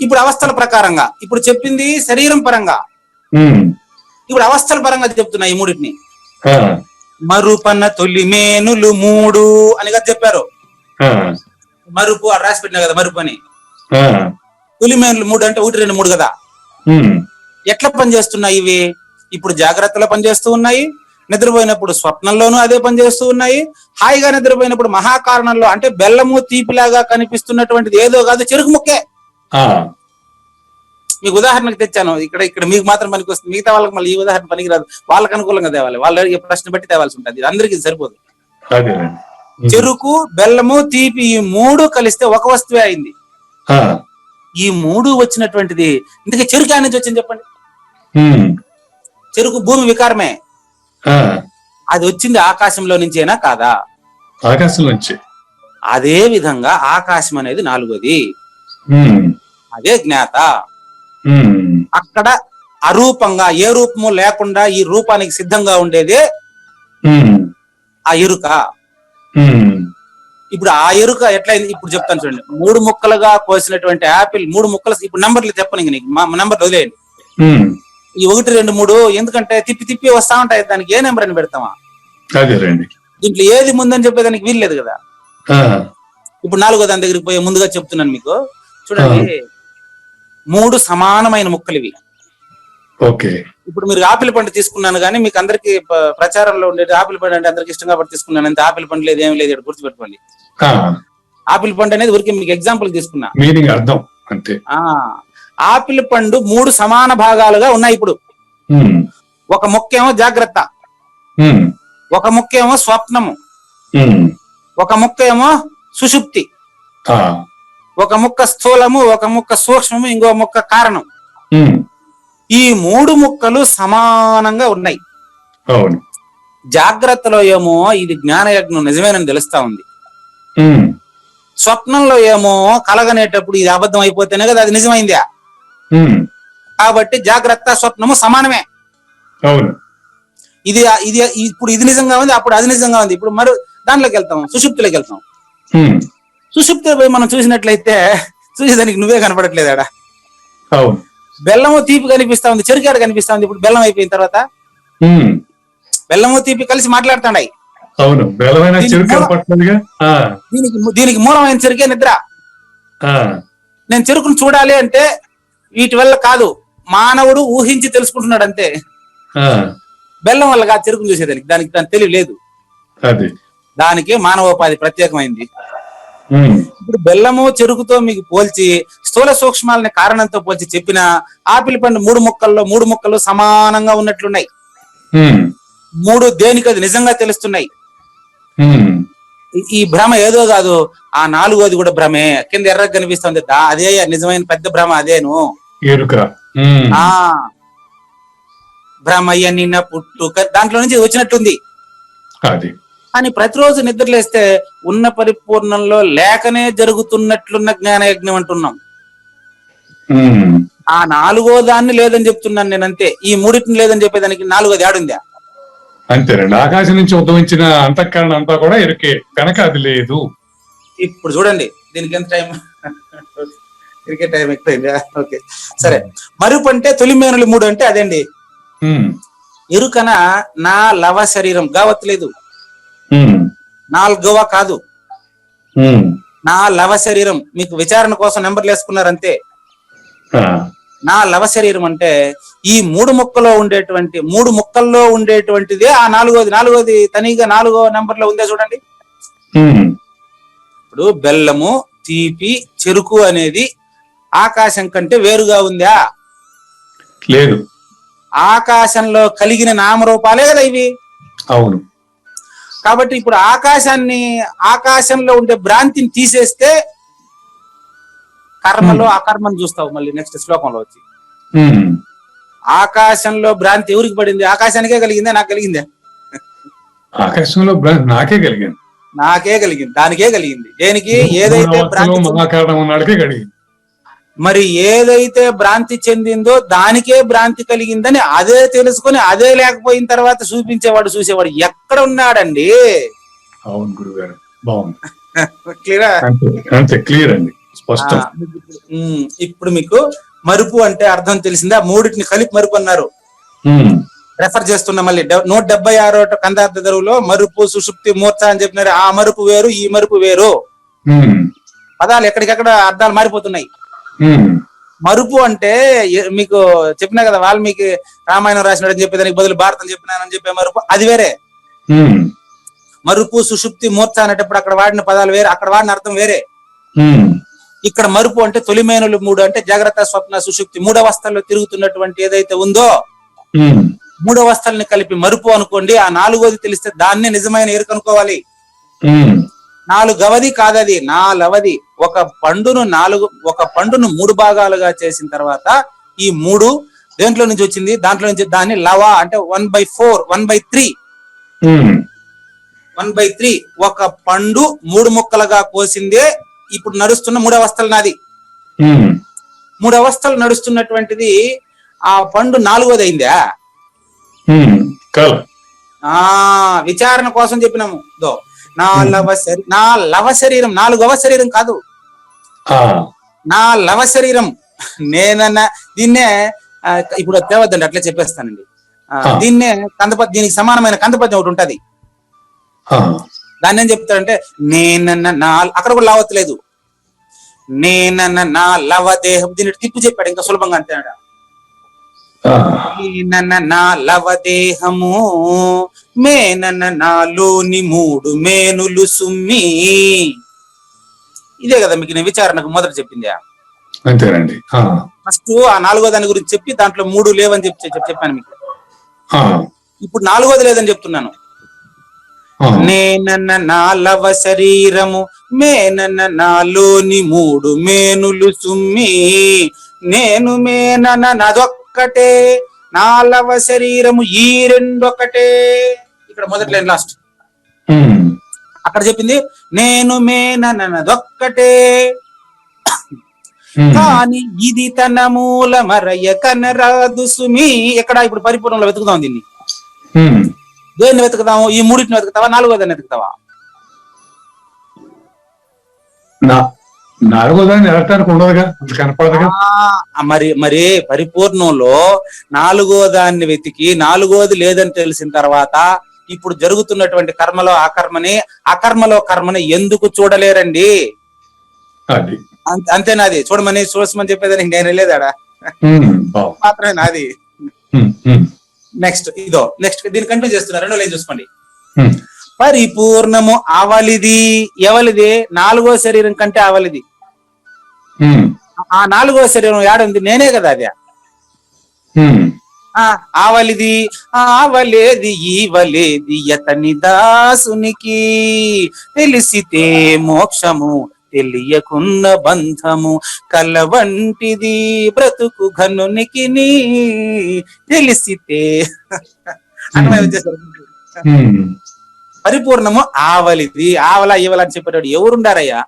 ఇప్పుడు అవస్థల ప్రకారంగా, ఇప్పుడు చెప్పింది శరీరం పరంగా, ఇప్పుడు అవస్థల పరంగా చెప్తున్నా. ఈ 3టిని మరుపన్న తొలిమేనులు 3 అని కదా చెప్పారు. మరుపు అని రాసి పెట్టినా కదా మరుపు అని. తొలిమేనులు 3 అంటే 1, 2, 3 కదా. ఎట్లా పనిచేస్తున్నాయి ఇవి? ఇప్పుడు జాగ్రత్తలో పనిచేస్తూ ఉన్నాయి, నిద్రపోయినప్పుడు స్వప్నంలోనూ అదే పనిచేస్తూ ఉన్నాయి, హాయిగా నిద్రపోయినప్పుడు మహాకారణంలో అంటే బెల్లము తీపిలాగా కనిపిస్తున్నటువంటిది ఏదో కాదు, చెరుకు ముక్కే. మీకు ఉదాహరణకు తెచ్చాను. ఇక్కడ మీకు మాత్రం పనికి వస్తుంది, మిగతా వాళ్ళకి మళ్ళీ ఈ ఉదాహరణ పనికిరాదు. వాళ్ళకి అనుకూలంగా తేవాలి, వాళ్ళ ప్రశ్న బట్టి తేవాల్సి ఉంటుంది. అందరికీ సరిపోదు. చెరుకు, బెల్లము, తీపి ఈ 3 కలిస్తే ఒక వస్తువే అయింది. ఈ 3 వచ్చినటువంటిది. ఇందుకే చెరుకు ఆయన నుంచి వచ్చింది చెప్పండి. చెరుకు భూమి వికారమే. అది వచ్చింది ఆకాశంలో నుంచేనా కాదా? ఆకాశం నుంచి. అదే విధంగా ఆకాశం అనేది 4వది. అదే జ్ఞాత. అక్కడ అరూపంగా, ఏ రూపము లేకుండా ఈ రూపానికి సిద్ధంగా ఉండేదే ఆ ఎరుక. ఇప్పుడు ఆ ఎరుక ఎట్లయింది ఇప్పుడు చెప్తాను చూడండి. 3 ముక్కలుగా కోసినటువంటి యాపిల్ 3 ముక్కలు. ఇప్పుడు నంబర్లు చెప్పను, ఇంక నీకు నంబర్లు వదిలేయండి. ఈ 1, 2, 3 ఎందుకంటే తిప్పి వస్తా ఉంటాయి. దానికి ఏ నెంబర్ అని పెడతామా? దీంట్లో ఏది ముందని చెప్పేదానికి వీల్లేదు కదా. ఇప్పుడు 4వ దాని దగ్గరికి పోయే ముందుగా చెప్తున్నాను మీకు. చూడండి, 3 సమానమైన ముక్కలు ఇవి. ఓకే. ఇప్పుడు మీరు ఆపిల్ పండు తీసుకున్నాను, కానీ మీకు అందరికి ప్రచారంలో ఉండేది ఆపిల్ పండు అంటే అందరికి ఇష్టం కాబట్టి తీసుకున్నాను. అంతే. ఆపిల్ పండు లేదు, ఏమి లేదు. గుర్తుపెట్టుకోండి, ఆపిల్ పండు అనేది ఊరికి మీకు ఎగ్జాంపుల్ తీసుకున్నా. మీనింగ్ అర్థం అంతే. ఆపిల్ పండు 3 సమాన భాగాలుగా ఉన్నాయి. ఇప్పుడు ఒక ముక్కేమో జాగ్రత్త, ఒక ముక్కేమో స్వప్నము, ఒక ముక్కేమో సుషుప్తి. ఒక ముక్క స్థూలము, ఒక ముక్క సూక్ష్మము, ఇంకో ముక్క కారణం. ఉమ్, ఈ 3 ముక్కలు సమానంగా ఉన్నాయి. అవును. జాగ్రత్తలో ఏమో ఇది జ్ఞానయజ్ఞం నిజమేనని తెలుస్తా ఉంది. ఉమ్, స్వప్నంలో ఏమో కలగనేటప్పుడు ఇది అబద్ధం అయిపోతేనే కదా అది నిజమైందా. ఉమ్, కాబట్టి జాగ్రత్త స్వప్నము సమానమే. అవును. ఇది ఇది ఇప్పుడు ఇది నిజంగా ఉంది, అప్పుడు అది నిజంగా ఉంది. ఇప్పుడు మరి దాంట్లోకి వెళ్తాం, సుషుప్తిలోకి వెళ్తాం. ఉమ్, సుషుప్తిలో పోయి మనం చూసినట్లయితే చూసేదానికి నువ్వే కనపడట్లేదాడా. అవును. బెల్లము తీపి కనిపిస్తా ఉంది, చెరుకాడ కనిపిస్తా ఉంది. ఇప్పుడు బెల్లం అయిపోయిన తర్వాత ఉమ్, బెల్లము తీపి కలిసి మాట్లాడుతున్నాయి. అవును. బలమైన చెరుకు కనపడుతుందిగా. దీనికి మూలమైన చెరుకే నిద్ర. నేను చెరుకును చూడాలి అంటే వీటి వల్ల కాదు, మానవుడు ఊహించి తెలుసుకుంటున్నాడు అంతే. బెల్లం వల్ల కాదు చెరుకును చూసేదానికి, దానికి తెలివి లేదు. అది దానికి మానవోపాధి ప్రత్యేకమైంది. ఇప్పుడు బెల్లము చెరుకుతో మీకు పోల్చి స్థూల సూక్ష్మాలని కారణంతో పోల్చి చెప్పిన ఆపిల్ పండు 3 ముక్కలు సమానంగా ఉన్నట్లున్నాయి. 3 దేనికి అది నిజంగా తెలుస్తున్నాయి. ఈ భ్రమ ఏదో కాదు, ఆ 4వది కూడా భ్రమే. కింద ఎర్రగా కనిపిస్తుంది, అదే నిజమైన పెద్ద భ్రమ. అదేను ఆ భ్రమయ్య నిన్న పుట్టుక దాంట్లో నుంచి వచ్చినట్టుంది. కానీ ప్రతిరోజు నిద్రలేస్తే ఉన్న పరిపూర్ణంలో లేకనే జరుగుతున్నట్లున్న జ్ఞానయజ్ఞం అంటున్నాం. ఆ 4వ దాన్ని లేదని చెప్తున్నాను నేను అంతే. ఈ 3టిని లేదని చెప్పేదానికి 4వది ఆడుందా? అంతేనండి. ఆకాశం నుంచి ఉద్భవించిన అంతఃకరణ అంతా కూడా ఎరుకే కనుక అది లేదు. ఇప్పుడు చూడండి దీనికి ఎంత టైం, ఇరికే టైం ఎక్కువైందా? ఓకే సరే. మరుపు అంటే తొలిమేనులు 3 అంటే అదేండి. ఎరుకన నా లవ శరీరం గావట్లేదు, 4వ కాదు, నా లవ శరీరం. మీకు విచారణ కోసం నెంబర్లు వేసుకున్నారంతే. నా లవ శరీరం అంటే ఈ 3 ముక్కల్లో ఉండేటువంటిదే ఆ 4వది తనిగా 4వ నెంబర్ లో ఉందే చూడండి. ఇప్పుడు బెల్లము, తీపి, చెరుకు అనేది ఆకాశం కంటే వేరుగా ఉందా? లేదు. ఆకాశంలో కలిగిన నామరూపాలే కదా ఇవి. అవును. కాబట్టి ఇప్పుడు ఆకాశంలో ఉండే భ్రాంతిని తీసేస్తే కర్మలో అకర్మను చూస్తావు. మళ్ళీ నెక్స్ట్ శ్లోకంలో వచ్చి ఆకాశంలో భ్రాంతి ఎవరికి పడింది? ఆకాశానికే కలిగిందే, నాకు కలిగిందే? ఆకాశంలో నాకే కలిగింది. నాకే కలిగింది, దానికే కలిగింది. దేనికి? ఏదైతే భ్రాంతి మరి ఏదైతే భ్రాంతి చెందిందో దానికే భ్రాంతి కలిగిందని అదే తెలుసుకొని అదే లేకపోయిన తర్వాత చూసేవాడు ఎక్కడ ఉన్నాడండి? అవును గురుగారు, బాగుంది. క్లియరా? అంతే, క్లియర్ అండి, స్పష్టం. ఇప్పుడు మీకు మరుపు అంటే అర్థం తెలిసిందా? 3టిని కలిపి మరుపు అన్నారు. రెఫర్ చేస్తున్నా మళ్ళీ 176 కందార్థ దరువులో మరుపు, సుషుప్తి, మూర్ఛ అని చెప్పినారు. ఆ మరుపు వేరు, ఈ మరుపు వేరు. పదాలు ఎక్కడికెక్కడ అర్థాలు మారిపోతున్నాయి. మరుపు అంటే మీకు చెప్పినా కదా, వాల్మీకి రామాయణం రాసినాడని చెప్పేదానికి బదులు భారతం చెప్పినానని చెప్పే మరుపు అది వేరే. మరుపు, సుషుప్తి, మూర్ఛ అనేటప్పుడు అక్కడ వాడిన పదాలు వేరే, అక్కడ వాడిన అర్థం వేరే. ఇక్కడ మరుపు అంటే తొలిమేనులు 3 అంటే జాగ్రత్త, స్వప్న, సుషుప్తి 3 అవస్థల్లో తిరుగుతున్నటువంటి ఏదైతే ఉందో 3 అవస్థల్ని కలిపి మరుపు అనుకోండి. ఆ 4వది తెలిస్తే దాన్నే నిజమైన ఎరుక అనుకోవాలి. 4వది కాదది, 4వది. ఒక పండును 3 భాగాలుగా చేసిన తర్వాత ఈ 3 దేంట్లో నుంచి వచ్చింది? దాంట్లో నుంచి. దాన్ని లవ అంటే 1/4, 1/3. 1/3 ఒక పండు 3 ముక్కలుగా కోసిందే ఇప్పుడు నడుస్తున్న 3 అవస్థలు నాది. 3 అవస్థలు నడుస్తున్నటువంటిది ఆ పండు 4వది అయిందా? విచారణ కోసం చెప్పినాము. నా లవ శరీరం 4వ శరీరం కాదు, నా లవ శరీరం. నేనన్నా దీన్నే ఇప్పుడు తేవద్దండి, అట్లే చెప్పేస్తానండి. దీన్నే కందపద్యం, దీనికి సమానమైన కందపద్యం ఒకటి ఉంటది. దాన్ని ఏం చెప్తారంటే నేనన్న అక్కడ కూడా లావట్లేదు. నేనన్న నా లవ దేహం, దీన్ని తిప్పు చెప్పాడు ఇంకా సులభంగా అంటాడు. నేనన్న నా లవ దేహము, మేనన్న నాలోని 3 మేనులు సుమ్మి. ఇదే కదా మీకు నేను విచారణకు మొదట చెప్పింది. అంతేనండి. ఫస్ట్ ఆ 4వ దాని గురించి చెప్పి దాంట్లో 3 లేవని చెప్పాను మీకు. ఇప్పుడు 4వది లేదని చెప్తున్నాను. నేనన్న నాలవ శరీరము మేనన్న నాలోని మూడు మేనులు సుమ్మి నేను మేనన్న నదొక్కటే నాలవ శరీరము ఈ రెండొకటే. ఇక్కడ మొదటి లైన్ లాస్ట్. అక్కడ చెప్పింది నేను మేనన్నదొక్కటే కానీ ఇది తన మూల మరయ కనరాదు సుమి. ఎక్కడ ఇప్పుడు పరిపూర్ణంలో వెతుకుదాం దీన్ని. దేన్ని వెతుకుతాము? ఈ మూడింటిని వెతుకుతావా, నాలుగోదాన్ని వెతుకుతావా? నాలుగోదాన్ని ఎలక్ట్రానిక్ ఉండదుగా, కనపడదుగా. మరి మరి పరిపూర్ణంలో నాలుగో దాన్ని వెతికి నాలుగోది లేదని తెలిసిన తర్వాత ఇప్పుడు జరుగుతున్నటువంటి కర్మలో అకర్మలో కర్మని ఎందుకు చూడలేరండి? అది అంతేనాది. చూడమని చెప్పేదానికి నేను వెళ్ళేదాడా? మాత్రమే నాది. నెక్స్ట్ దీన్ని కంటిన్యూ చేస్తున్నారు. రెండో లైన్ చూసుకోండి. పరిపూర్ణము ఆవలిది. ఎవలిది? నాలుగో శరీరం కంటే ఆవలిది. ఆ నాలుగో శరీరం ఏడుంది? నేనే కదా అది. ఆవలిది ఆవలేది ఈవలేది యతని దాసునికి తెలిసితే మోక్షము తెలియకున్న బంధము కల వంటిది బ్రతుకు ఘనునికి తెలిసితే పరిపూర్ణము ఆవలిది. ఆవల ఈవల అని చెప్పేటోడు ఎవరుండారయ్యా?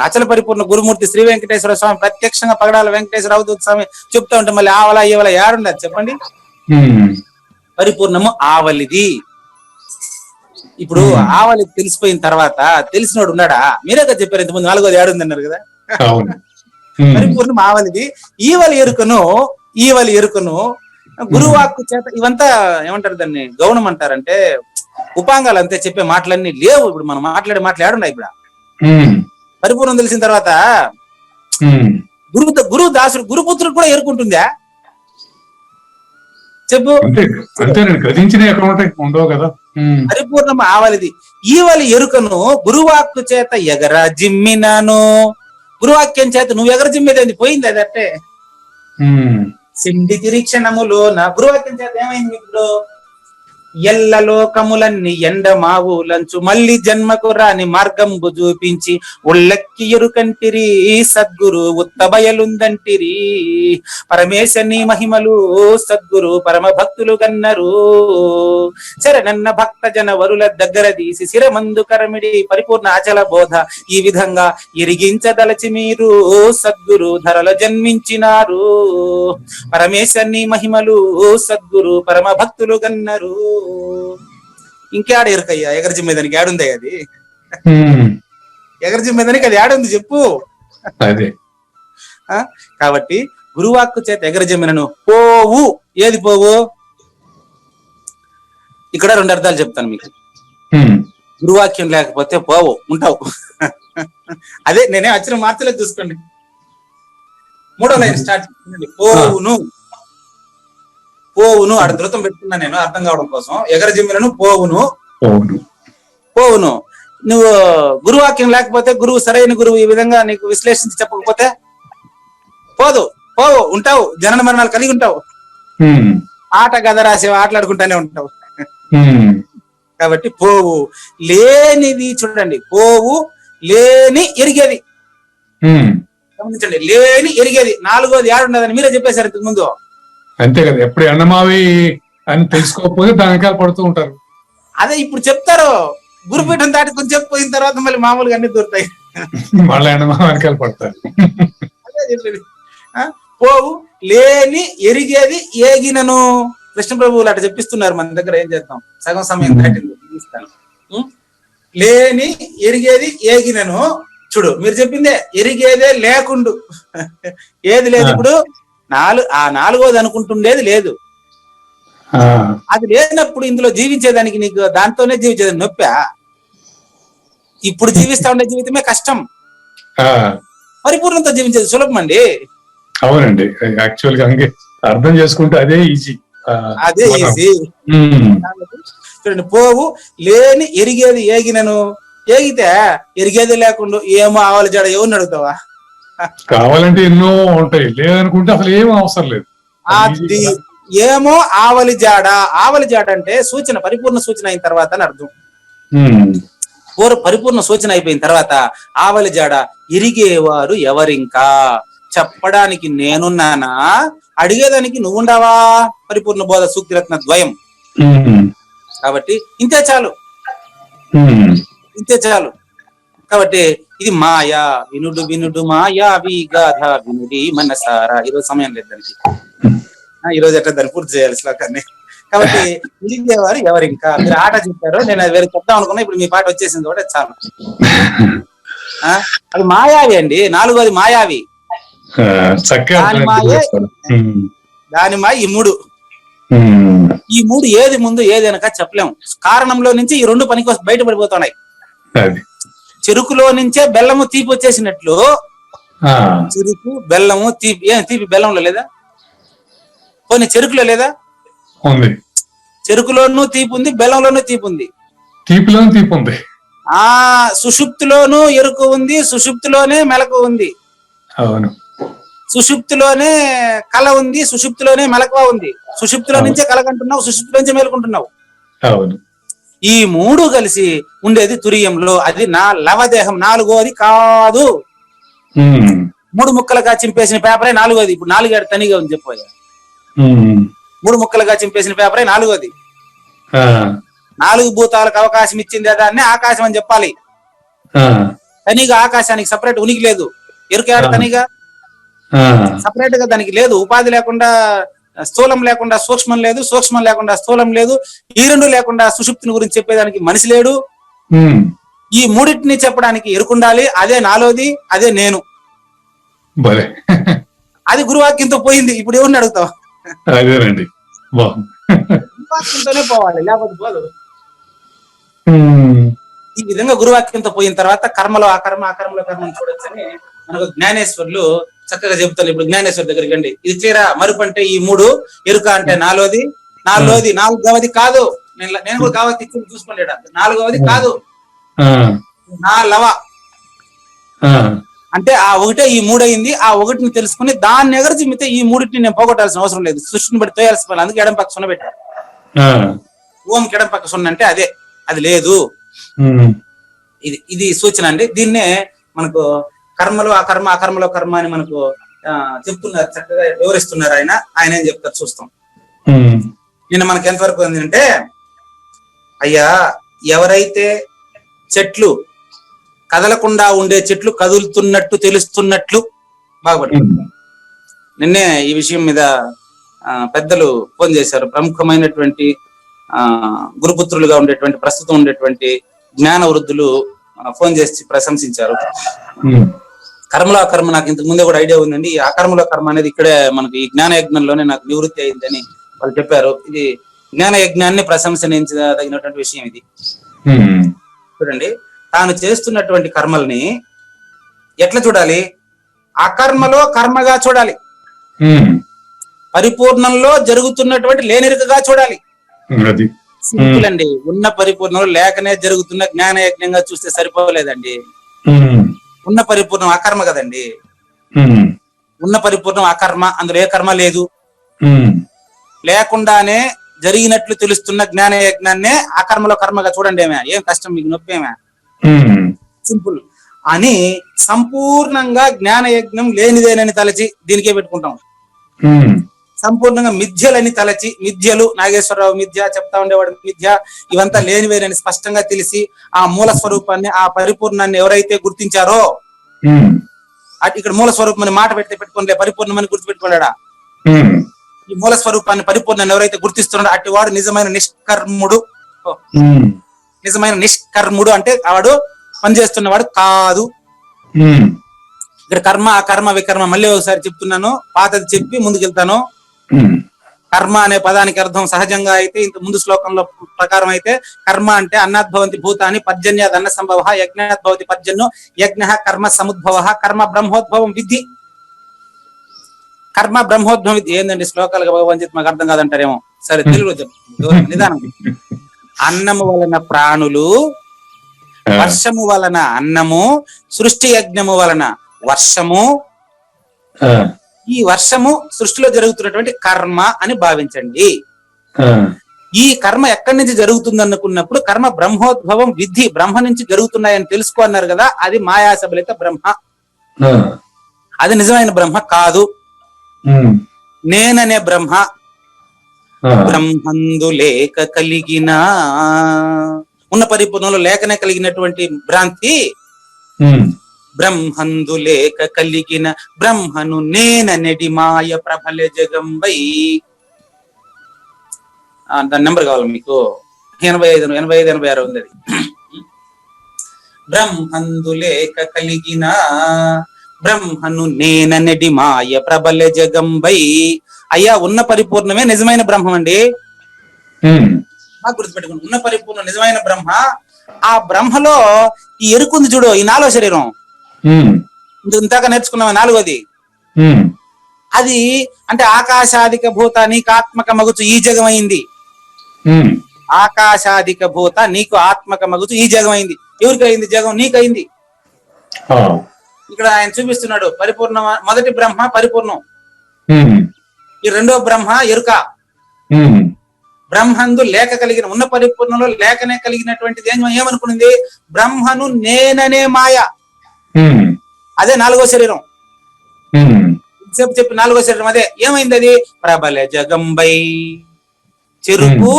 అచల పరిపూర్ణ గురుమూర్తి శ్రీ వెంకటేశ్వర స్వామి ప్రత్యక్షంగా పగడాల వెంకటేశ్వర అవధూత స్వామి చెప్తా ఉంటే మళ్ళీ ఆవల ఈవల ఏడుండదు చెప్పండి? పరిపూర్ణము ఆవలిది. ఇప్పుడు ఆవలి తెలిసిపోయిన తర్వాత తెలిసినోడు ఉన్నాడా? మీరే కదా చెప్పారు ఇంతకుముందు నాలుగోది ఏడుంది అన్నారు కదా. పరిపూర్ణం ఆవలిది. ఈవలి ఎరుకను గురువాక్కు చేత. ఇవంతా ఏమంటారు దాన్ని? గౌణం అంటారంటే ఉపాంగాలు అంతే. చెప్పే మాటలన్నీ లేవు. ఇప్పుడు మనం మాట్లాడే మాటలు ఏడున్నాయి? ఇప్పుడు పరిపూర్ణం తెలిసిన తర్వాత గురువు దాసుడు గురుపుత్రుడు కూడా ఎరుకుంటుందా చెప్పు? పరిపూర్ణం ఆవలిది. ఈవలి ఎరుకను గురువాక్కు చేత ఎగర జిమ్మినాను. గురువాక్యం చేత నువ్వు ఎగర జిమ్మేది పోయింది. అది అట్టే సిండి తిరీక్షణములో నా గురువాక్యం చేత ఏమైంది? ఇప్పుడు ఎల్ల లోకములన్నీ ఎండమావులంచు మళ్ళీ జన్మకు రాని మార్గంబు చూపించి ఉళ్ళక్కి ఎరుకంటిరి సద్గురు ఉత్తబయలుందంటిరి పరమేశని మహిమలు సద్గురు పరమ భక్తులు గన్నరు శరణన్న భక్త జన వరుల దగ్గర తీసి శిరమందు కరమిడి పరిపూర్ణ అచల బోధ ఈ విధంగా ఎరిగించదలచి మీరు సద్గురు ధరల జన్మించినారు పరమేశని మహిమలు సద్గురు పరమ భక్తులు గన్నరు. ఇంకేడ ఎరుకయ్యా? ఎగరజిమ్మేదానికి ఏడుంది? అది ఎగరజిమ్మేదానికి అది ఏడుంది చెప్పు? కాబట్టి గురువాక్కు చేత ఎగరజిమ్మినను పోవు. ఏది పోవు? ఇక్కడ రెండు అర్థాలు చెప్తాను మీకు. గురువాక్యం లేకపోతే పోవు, ఉంటావు. అదే నేనే అచ్చిన మార్చలేదు చూసుకోండి. మూడో లైన్ స్టార్ట్. పోవును ఆడ ధృతం పెట్టుకున్నా నేను అర్థం కావడం కోసం. ఎగరజిమ్మినను పోవును. నువ్వు గురువాక్యం లేకపోతే గురువు సరైన గురువు ఈ విధంగా నీకు విశ్లేషించి చెప్పకపోతే పోవు, ఉంటావు. జనన మరణాలు కలిగి ఉంటావు. ఆట గద రాసి ఆటలాడుకుంటానే ఉంటావు. కాబట్టి పోవు లేనిది. చూడండి, పోవు లేని ఎరిగేది. గమనించండి, లేని ఎరిగేది. నాలుగోది ఏడున్నదని మీరే చెప్పేశారు ఇంతకు ముందు. అంతే కదా. ఎప్పుడు ఎండమావి అని తెలుసుకోకపోతే దాని వెనకాల పడుతూ ఉంటారు. అదే ఇప్పుడు చెప్తారు. గురుపీఠం దాటి కొంచెం పోయిన తర్వాత మళ్ళీ మామూలుగా అన్ని దొరుకుతాయి. మళ్ళీ ఎండమావి వెనకాల పడతారు. అదే చెప్పేది. పోవు లేని ఎరిగేది ఏగినను. కృష్ణ ప్రభువులు అట్లా చెప్పిస్తున్నారు. మన దగ్గర ఏం చేద్దాం? సగం సమయం దాటిస్తాను. లేని ఎరిగేది ఏగినను. చూడు, మీరు చెప్పిందే ఎరిగేదే లేకుండు. ఏది లేదు ఇప్పుడు? ఆ నాలుగోది అనుకుంటుండేది లేదు. అది లేనప్పుడు ఇందులో జీవించేదానికి నీకు దాంతోనే జీవించేదాన్ని నొప్పా? ఇప్పుడు జీవిస్తా ఉండే జీవితమే కష్టం. పరిపూర్ణంతో జీవించేది సులభం అండి. అవునండి, యాక్చువల్ గా అర్థం చేసుకుంటే అదే ఈజీ. చూడండి, పోవు లేని ఎరిగేది ఏగినను. ఏగితే ఎరిగేది లేకుండా ఏమో ఆవలి జడ ఎవరిని అడుగుతావా? కావాలంటే ఎన్నో ఉంటాయి, లేదనుకుంటే అసలు ఏం అవసరం లేదు. అది ఏమో ఆవలి జాడ. ఆవలి జాడ అంటే సూచన, పరిపూర్ణ సూచన అయిన తర్వాత అని అర్థం. పరిపూర్ణ సూచన అయిపోయిన తర్వాత ఆవలి జాడ ఇరిగేవారు ఎవరింకా, చెప్పడానికి నేనున్నానా, అడిగేదానికి నువ్వుండావా, పరిపూర్ణ బోధ సూక్తిరత్న ద్వయం. కాబట్టి ఇంతే చాలు, ఇంతే చాలు. కాబట్టి ఇది మాయా వినుడు వినుడు మాయా విగాధ వినుడి మనసారా. ఈరోజు సమయం లేదు దానికి, ఈరోజు ఎట్లా దాన్ని పూర్తి చేయాలి శ్లోకాన్ని. కాబట్టి ఇరిగేవారు ఎవరింకా, మీరు ఆట చెప్పారు, నేను అది వేరే చెప్తాం అనుకున్నా, ఇప్పుడు మీ పాట వచ్చేసింది కూడా చాలు. అది మాయావి అండి, నాలుగోది మాయావి. దాని మాయ ఈ మూడు ఏది ముందు ఏది వెనక చెప్పలేము. కారణంలో నుంచి ఈ రెండు పనికి బయటపడిపోతున్నాయి. చెరుకులో నుంచే బెల్లము తీపి వచ్చేసినట్లు, చెరుకు బెల్లము తీపి, తీపి బెల్లంలో లేదా, కొన్ని చెరుకులో లేదా, చెరుకులోనూ తీపి ఉంది, బెల్లంలోనూ తీపి ఉంది, తీపిలోనూ తీపి ఉంది. సుషుప్తిలోనూ ఎరుకు ఉంది, సుషుప్తిలోనే మెలకు ఉంది. అవును, సుషుప్తిలోనే కళ ఉంది, సుషుప్తిలోనే మెలకువ ఉంది. సుషుప్తిలో నుంచే కలగంటున్నావు, సుషుప్తిలో నుంచే మేలుకుంటున్నావు. అవును, ఈ మూడు కలిసి ఉండేది తురియంలో. అది నా లవదేహం, నాలుగోది కాదు. మూడు ముక్కలుగా చింపేసిన పేపరే నాలుగోది. ఇప్పుడు 4 తనిగా ఉంది చెప్పబోయా. 3 ముక్కలుగా చింపేసిన పేపరే నాలుగోది. 4 భూతాలకు అవకాశం ఇచ్చింది దాన్ని ఆకాశం అని చెప్పాలి. తనిగా ఆకాశానికి సపరేట్ ఉనికి లేదు. ఎరుకేడు తనిగా సపరేట్ గా దానికి లేదు. ఉపాధి లేకుండా స్థూలం లేకుండా సూక్ష్మం లేదు, సూక్ష్మం లేకుండా స్థూలం లేదు. ఈ రెండు లేకుండా సుషుప్తిని గురించి చెప్పేదానికి మనిషి లేడు. ఈ మూడింటిని చెప్పడానికి ఎరుకుండాలి. అదే నాలోది, అదే నేను. అది గురువాక్యంతో పోయింది. ఇప్పుడు ఎవరిని అడుగుతావు? గురువాక్యంతోనే పోవాలి, లేకపోతే పోదు. ఈ విధంగా గురువాక్యంతో పోయిన తర్వాత కర్మలో అకర్మ, అకర్మలో కర్మను చూడొచ్చని మనకు జ్ఞానేశ్వర్లు చక్కగా చెబుతాను. ఇప్పుడు జ్ఞానేశ్వర్ దగ్గరికి అండి. ఇది తీరా మరుపు అంటే ఈ మూడు, ఎరుక అంటే నాలుగోది, నాలుగవది కాదు. నేను కూడా కావతి ఇచ్చి చూసుకోండి. నాలుగవది కాదు, నా లవ అంటే ఆ ఒకటే ఈ మూడయింది. ఆ ఒకటిని తెలుసుకుని దాన్ని ఎగర చిమ్మితే ఈ మూడింటిని నేను పోగొట్టాల్సిన అవసరం లేదు. సృష్టిని బట్టి తోయాల్సిన పని. అందుకే ఎడం పక్క సున్న పెట్టారు. ఓంకి ఎడం పక్క సున్న అంటే అదే, అది లేదు. ఇది సూచన అండి. దీన్నే మనకు కర్మలో అకర్మ, అకర్మలో కర్మ అని మనకు చెప్తున్నారు, చక్కగా వివరిస్తున్నారు ఆయన ఏం చెప్తారు చూస్తాం. నిన్న మనకి ఎంతవరకు ఏంటంటే, అయ్యా ఎవరైతే చెట్లు కదలకుండా ఉండే చెట్లు కదులుతున్నట్టు తెలుస్తున్నట్లు బాగుపడుతుంది. నిన్నే ఈ విషయం మీద పెద్దలు ఫోన్ చేశారు. ప్రముఖమైనటువంటి గురుపుత్రులుగా ఉండేటువంటి, ప్రస్తుతం ఉండేటువంటి జ్ఞాన వృద్ధులు ఫోన్ చేసి ప్రశంసించారు. కర్మలో అకర్మ నాకు ఇంతకు ముందే కూడా ఐడియా ఉందండి. ఈ అకర్మలో కర్మ అనేది ఇక్కడే మనకి ఈ జ్ఞాన యజ్ఞంలోనే నాకు నివృత్తి అయిందని వాళ్ళు చెప్పారు. ఇది జ్ఞాన యజ్ఞాన్ని ప్రశంసనించదగినటువంటి విషయం ఇది. చూడండి, తాను చేస్తున్నటువంటి కర్మల్ని ఎట్లా చూడాలి? అకర్మలో కర్మగా చూడాలి, పరిపూర్ణంలో జరుగుతున్నటువంటి లేనిరుకగా చూడాలి. సింపుల్ అండి. ఉన్న పరిపూర్ణంలో లేకనే జరుగుతున్న జ్ఞాన యజ్ఞంగా చూస్తే సరిపోలేదండి. ఉన్న పరిపూర్ణం అకర్మ కదండి. ఉన్న పరిపూర్ణం అకర్మ, అందులో ఏ కర్మ లేదు. లేకుండానే జరిగినట్లు తెలుస్తున్న జ్ఞాన యజ్ఞాన్నే అకర్మలో కర్మగా చూడండి. ఏం కష్టం మీకు, నొప్పి ఏమే, సింపుల్ అని సంపూర్ణంగా జ్ఞాన యజ్ఞం లేనిదేనని తలచి దీనికే పెట్టుకుంటాం. సంపూర్ణంగా మిథ్యలని తలచి, మిథ్యలు నాగేశ్వరరావు మిథ్య, చెప్తా ఉండేవాడు మిథ్య, ఇవంతా లేనివేనని స్పష్టంగా తెలిసి ఆ మూల స్వరూపాన్ని, ఆ పరిపూర్ణాన్ని ఎవరైతే గుర్తించారో, ఇక్కడ మూల స్వరూపాన్ని మాట పెడితే పెట్టుకోలే, పరిపూర్ణమని గుర్తుపెట్టుకోలేడా? ఈ మూల స్వరూపాన్ని, పరిపూర్ణాన్ని ఎవరైతే గుర్తిస్తున్నాడో అట్టి వాడు నిజమైన నిష్కర్ముడు. నిజమైన నిష్కర్ముడు అంటే వాడు పనిచేస్తున్నవాడు కాదు. ఇక్కడ కర్మ, అకర్మ, వికర్మ మళ్ళీ ఒకసారి చెప్తున్నాను, పాతది చెప్పి ముందుకెళ్తాను. కర్మ అనే పదానికి అర్థం సహజంగా అయితే ఇంత ముందు శ్లోకంలో ప్రకారం అయితే కర్మ అంటే అన్నాద్భవంతి భూతాన్ని పర్జన్యాద్ అన్న సంభవ, యజ్ఞాద్భవతి పర్జన్యో యజ్ఞ కర్మ సముద్భవ, కర్మ బ్రహ్మోద్భవం విద్ధి. కర్మ బ్రహ్మోద్భవం విద్ధి ఏందండి శ్లోకాలుగా భగవంతుడు మాకు అర్థం కాదంటారేమో. సరే, తెలుగులో చెప్తాను నిదానం. అన్నము వలన ప్రాణులు, వర్షము వలన అన్నము, సృష్టి యజ్ఞము వలన వర్షము. ఈ వర్షము సృష్టిలో జరుగుతున్నటువంటి కర్మ అని భావించండి. ఈ కర్మ ఎక్కడి నుంచి జరుగుతుంది అనుకున్నప్పుడు కర్మ బ్రహ్మోద్భవం విద్ధి, బ్రహ్మ నుంచి జరుగుతున్నాయని తెలుసుకో అన్నారు కదా, అది మాయాసబలిత బ్రహ్మ. అది నిజమైన బ్రహ్మ కాదు. నేననే బ్రహ్మ. బ్రహ్మందు లేక కలిగిన, ఉన్న పరిపూర్ణంలో లేకనే కలిగినటువంటి భ్రాంతి. బ్రహ్మందు లేక కలిగిన బ్రహ్మను నేననెడి మాయ ప్రబల జగంబై. దాని నెంబర్ కావాలి మీకు, 85, 86 ఉంది అది. బ్రహ్మందు లేక కలిగిన బ్రహ్మను నేననెడి మాయ ప్రబల జగంబై. అయ్యా, ఉన్న పరిపూర్ణమే నిజమైన బ్రహ్మం అండి. బాగా గుర్తుపెట్టుకోండి, ఉన్న పరిపూర్ణ నిజమైన బ్రహ్మ. ఆ బ్రహ్మలో ఈ ఎరుకుంది చూడు, ఈ 4వ శరీరం, ఇంతగా నేర్చుకున్నాం 4వది. అది అంటే ఆకాశాదిక భూత నీకు ఆత్మక మగుచు ఈ జగమైంది. ఆకాశాదిక భూత నీకు ఆత్మక మగుచు ఈ జగమైంది. ఎవరికైంది జగం? నీకైంది. ఇక్కడ ఆయన చూపిస్తున్నాడు పరిపూర్ణ. మొదటి బ్రహ్మ పరిపూర్ణం, ఈ 2వ బ్రహ్మ ఎరుక. బ్రహ్మందు లేక కలిగిన, ఉన్న పరిపూర్ణంలో లేకనే కలిగినటువంటిది ఏమనుకున్నది? బ్రహ్మను నేననే మాయ. అదే 4వ శరీరం. చెప్పి 4వ శరీరం అదే. ఏమైంది అది? ప్రబల జగంబై. చెరుకు,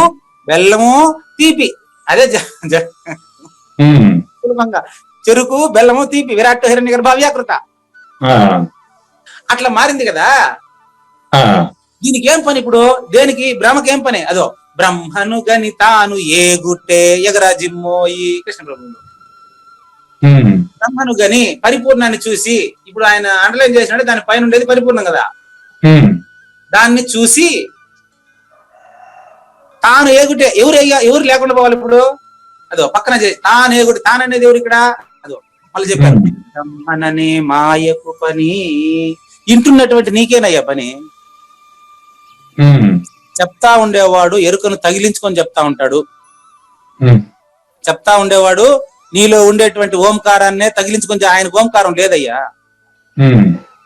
బెల్లము, తీపి. అదే సులభంగా చెరుకు, బెల్లము, తీపి. విరాట్ హిరణ్య గర్భ వ్యాకృత అట్లా మారింది కదా. దీనికి ఏం పని ఇప్పుడు? దేనికి? బ్రహ్మకి ఏం పని? అదో బ్రహ్మను గని తాను ఏగుట్టే ఎగరాజిమ్మోయి. కృష్ణ ప్రభువులు బ్రహ్మను గని పరిపూర్ణాన్ని చూసి, ఇప్పుడు ఆయన అండర్లైన్ చేసినట్టు దాని పైన ఉండేది పరిపూర్ణం కదా, దాన్ని చూసి తాను ఏగుటే. ఎవరు లేకుండా పోవాలి ఇప్పుడు? అదో పక్కన తాను ఏగుటి. తాను అనేది ఎవరు ఇక్కడ? అదో మళ్ళీ చెప్పారు, బ్రహ్మననే మాయకు పని. ఇంటున్నటువంటి నీకేనయ్యా పని. చెప్తా ఉండేవాడు ఎరుకను తగిలించుకొని చెప్తా ఉంటాడు. చెప్తా ఉండేవాడు నీలో ఉండేటువంటి ఓంకారాన్నే తగిలించుకొని. ఆయనకు ఓంకారం లేదయ్యా.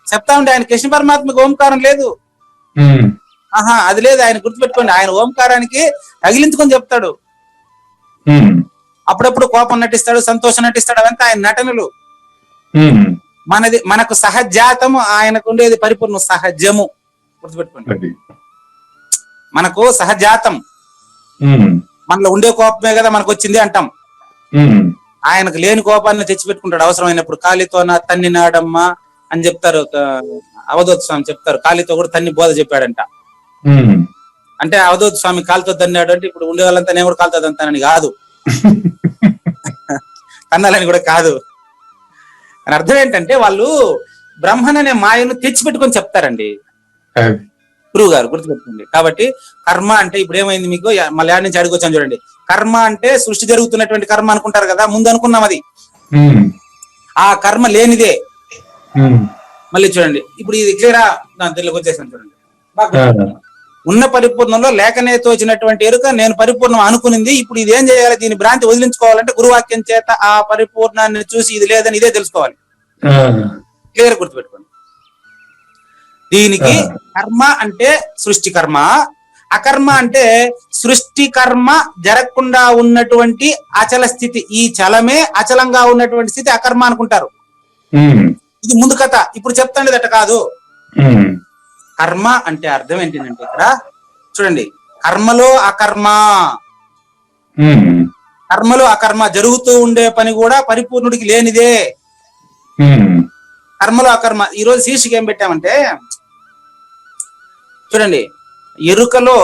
చెప్తా ఉండే ఆయన కృష్ణ పరమాత్మకు ఓంకారం లేదు. అది లేదు. ఆయన గుర్తుపెట్టుకోండి, ఆయన ఓంకారానికి తగిలించుకొని చెప్తాడు. అప్పుడప్పుడు కోపం నటిస్తాడు, సంతోషం నటిస్తాడు. అవంతా ఆయన నటనలు. మనకు సహజాతము, ఆయనకు ఉండేది పరిపూర్ణ సహజము. గుర్తుపెట్టుకోండి, మనకు సహజాతం. మనలో ఉండే కోపమే కదా మనకు వచ్చింది అంటాం. ఆయనకు లేని కోపాన్ని తెచ్చిపెట్టుకుంటాడు అవసరమైనప్పుడు. కాళీతో నా తన్ని నాడమ్మా అని చెప్తారు, అవధూత స్వామి చెప్తారు. కాళీతో కూడా తన్ని బోధ చెప్పాడంట. అంటే అవధూత స్వామి కాలుతో తన్నాడు అంటే ఇప్పుడు ఉండే వాళ్ళంతా నేను కూడా కాలుతో తంతానని కాదు, తన్నాలని కూడా కాదు. అని అర్థం ఏంటంటే వాళ్ళు బ్రహ్మన్ అనే మాయను తెచ్చిపెట్టుకొని చెప్తారండి. గురువు గారు గుర్తుపెట్టుకోండి. కాబట్టి కర్మ అంటే ఇప్పుడు ఏమైంది మీకు? మళ్ళీ ఆడి నుంచి అడిగొచ్చాను చూడండి. కర్మ అంటే సృష్టి జరుగుతున్నటువంటి కర్మ అనుకుంటారు కదా, ముందు అనుకున్నాం అది. ఆ కర్మ లేనిదే. మళ్ళీ చూడండి, ఇప్పుడు ఇది క్లియరా? దాని తెలుగు వచ్చేసాను చూడండి. ఉన్న పరిపూర్ణంలో లేకనే తోచినటువంటి ఎరుక నేను పరిపూర్ణం అనుకునింది. ఇప్పుడు ఇది ఏం చేయాలి? దీని భ్రాంతి వదిలించుకోవాలంటే గురువాక్యం చేత ఆ పరిపూర్ణాన్ని చూసి ఇది లేదని ఇదే తెలుసుకోవాలి. క్లియర్ గుర్తుపెట్టుకోండి. దీనికి కర్మ అంటే సృష్టి కర్మ, అకర్మ అంటే సృష్టి కర్మ జరగకుండా ఉన్నటువంటి అచల స్థితి. ఈ చలమే అచలంగా ఉన్నటువంటి స్థితి అకర్మ అనుకుంటారు. ఇది ముందు కథ. ఇప్పుడు చెప్తాండి అట్ట కాదు. కర్మ అంటే అర్థం ఏంటంటే ఇక్కడ చూడండి, కర్మలో అకర్మ. కర్మలో అకర్మ, జరుగుతూ ఉండే పని కూడా పరిపూర్ణుడికి లేనిదే. కర్మలో అకర్మ. ఈ రోజు శీర్షిక ఏం పెట్టామంటే చూడండి, ఎరుకలో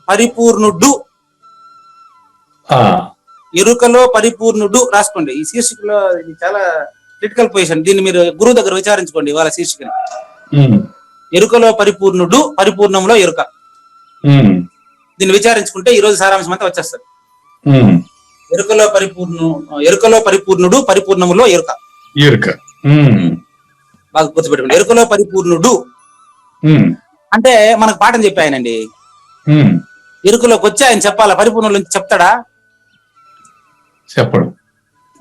పరిపూర్ణుడు. ఎరుకలో పరిపూర్ణుడు రాసుకోండి. ఈ శీర్షికలో ఇది చాలా క్రిటికల్ పొజిషన్. దీన్ని మీరు గురువు దగ్గర విచారించుకోండి. వాళ్ళ శీర్షికని ఎరుకలో పరిపూర్ణుడు, పరిపూర్ణంలో ఎరుక. దీన్ని విచారించుకుంటే ఈ రోజు సారాంశం అంతా వచ్చేస్తుంది. ఎరుకలో పరిపూర్ణుడు, పరిపూర్ణములో ఎరుక. బాగా గుర్తుపెట్టుకోండి. ఎరుకలో పరిపూర్ణుడు అంటే మనకు పాఠం చెప్పాయనండి. ఎరుకలోకి వచ్చి ఆయన చెప్పాలా? పరిపూర్ణుల నుంచి చెప్తాడా? చెప్పడు.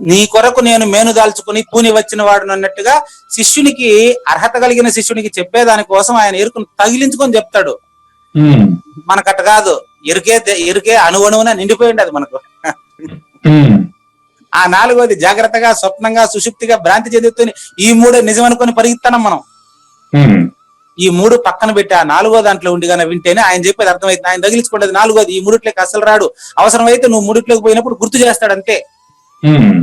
నీ కొరకు నేను మేను దాల్చుకుని పూని వచ్చిన వాడు అన్నట్టుగా శిష్యునికి, అర్హత కలిగిన శిష్యునికి చెప్పేదాని కోసం ఆయన ఎరుకను తగిలించుకొని చెప్తాడు. ఉమ్, మనకట్ట కాదు, ఎరుకే అణువణువున నిండిపోయి ఉండదు మనకు. ఉమ్, ఆ నాలుగోది జాగ్రత్తగా, స్వప్నంగా, సుషుప్తిగా, భ్రాంతి చెందుతూ ఈ మూడే నిజం అనుకొని పరిగెత్తానం మనం. ఉమ్, ఈ మూడు పక్కన పెట్టి ఆ నాలుగో దాంట్లో ఉండి గానే వింటేనే ఆయన చెప్పేది అర్థమైంది. ఆయన తగిలించుకునేది నాలుగోది. ఈ మూడిట్లోకి అసలు రాడు. అవసరమైతే నువ్వు మూడిట్లోకి పోయినప్పుడు గుర్తు చేస్తాడు అంతే. ఉమ్,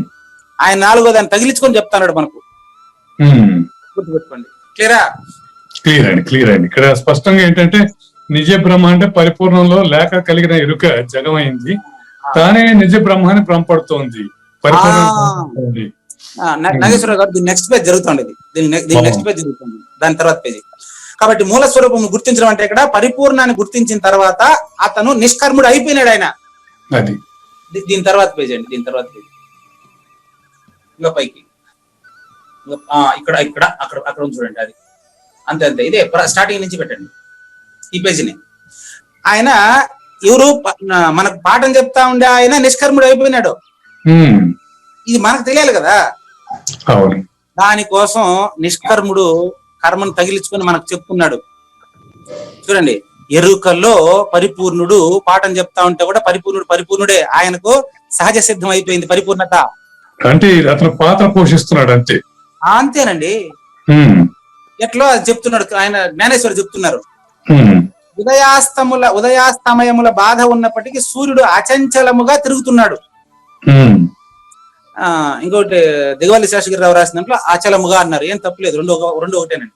ఆయన నాలుగో దాన్ని తగిలించుకొని చెప్తాడు మనకు. ఉమ్. గుర్తుపెట్టుకోండి. క్లియరా? క్లియర్ అండి. ఇక్కడ స్పష్టంగా ఏంటంటే నిజ బ్రహ్మ అంటే పరిపూర్ణంలో లేక కలిగిన ఎరుక జగమైంది, తానే నిజ బ్రహ్మాన్ని భ్రమపడుతోంది, పరిపూర్ణ. నాగేశ్వరరావు గారు, దీని నెక్స్ట్ పేజ్ జరుగుతుంది. దీని నెక్స్ట్ పేజ్ జరుగుతుంది, దాని తర్వాత పేజీ. కాబట్టి మూల స్వరూపం గుర్తించడం అంటే ఇక్కడ పరిపూర్ణాన్ని గుర్తించిన తర్వాత అతను నిష్కర్ముడు అయిపోయినాడు ఆయన. అది దీని తర్వాత పేజీ అండి, దీని తర్వాత పేజీ ఇంకా పైకి, ఇక్కడ ఇక్కడ అక్కడ అక్కడ చూడండి. అది అంతే అంతే, ఇదే స్టార్టింగ్ నుంచి పెట్టండి ఈ పేజీని. ఆయన ఎవరు మనకు పాఠం చెప్తా ఉండే ఆయన నిష్కర్ముడు అయిపోయినాడు. ఇది మనకు తెలియాలి కదా. అవును. దానికోసం నిష్కర్ముడు కర్మను తగిలించుకొని మనకు చెప్తున్నాడు. చూడండి, ఎరుకల్లో పరిపూర్ణుడు పాఠం చెప్తా ఉంటే కూడా పరిపూర్ణుడే. ఆయనకు సహజ సిద్ధం అయిపోయింది పరిపూర్ణత. అంటే అతను పాత్ర పోషిస్తున్నాడు అంతే. అంతేనండి. ఎట్లా చెప్తున్నాడు ఆయన, జ్ఞానేశ్వరు చెప్తున్నారు. ఉదయాస్తమయముల బాధ ఉన్నప్పటికీ సూర్యుడు అచంచలముగా తిరుగుతున్నాడు. ఇంకోటి దిగవల్లి శేషగిరిరావు రాసిన దాంట్లో అచలముగా అన్నారు. ఏం తప్పులేదు, రెండు ఒకటేనండి.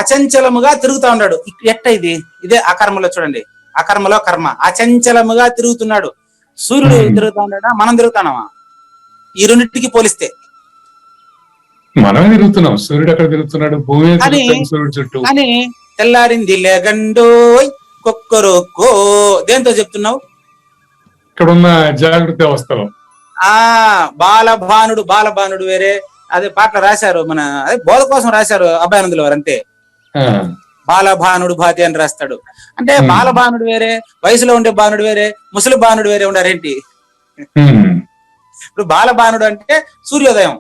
అచంచలముగా తిరుగుతా ఉన్నాడు. ఎట్ట ఇదే అకర్మలో చూడండి, అకర్మలో కర్మ. అచంచలముగా తిరుగుతున్నాడు. సూర్యుడు తిరుగుతా ఉన్నాడా, మనం తిరుగుతానమా? ఈ రెండింటికి పోలిస్తే మనమే తిరుగుతున్నాం. సూర్యుడు అక్కడ తిరుగుతున్నాడు, భూమి సూర్యుడు చుట్టూ. కానీ తెల్లారింది లేగండో కొక్కరొక్కో దేంతో చెప్తున్నావు? ఇక్కడ ఉన్న జాగ్రత్త అవస్థలో. బాలభానుడు వేరే. అదే పాటలు రాశారు, మన అదే బోధ కోసం రాశారు అభయానందుల వారు. అంతే, బాలభానుడు భాతి అని రాస్తాడు. అంటే బాలభానుడు వేరే, వయసులో ఉండే బాణుడు వేరే, ముసలి బాణుడు వేరే ఉండారేంటి? ఇప్పుడు బాలభానుడు అంటే సూర్యోదయం,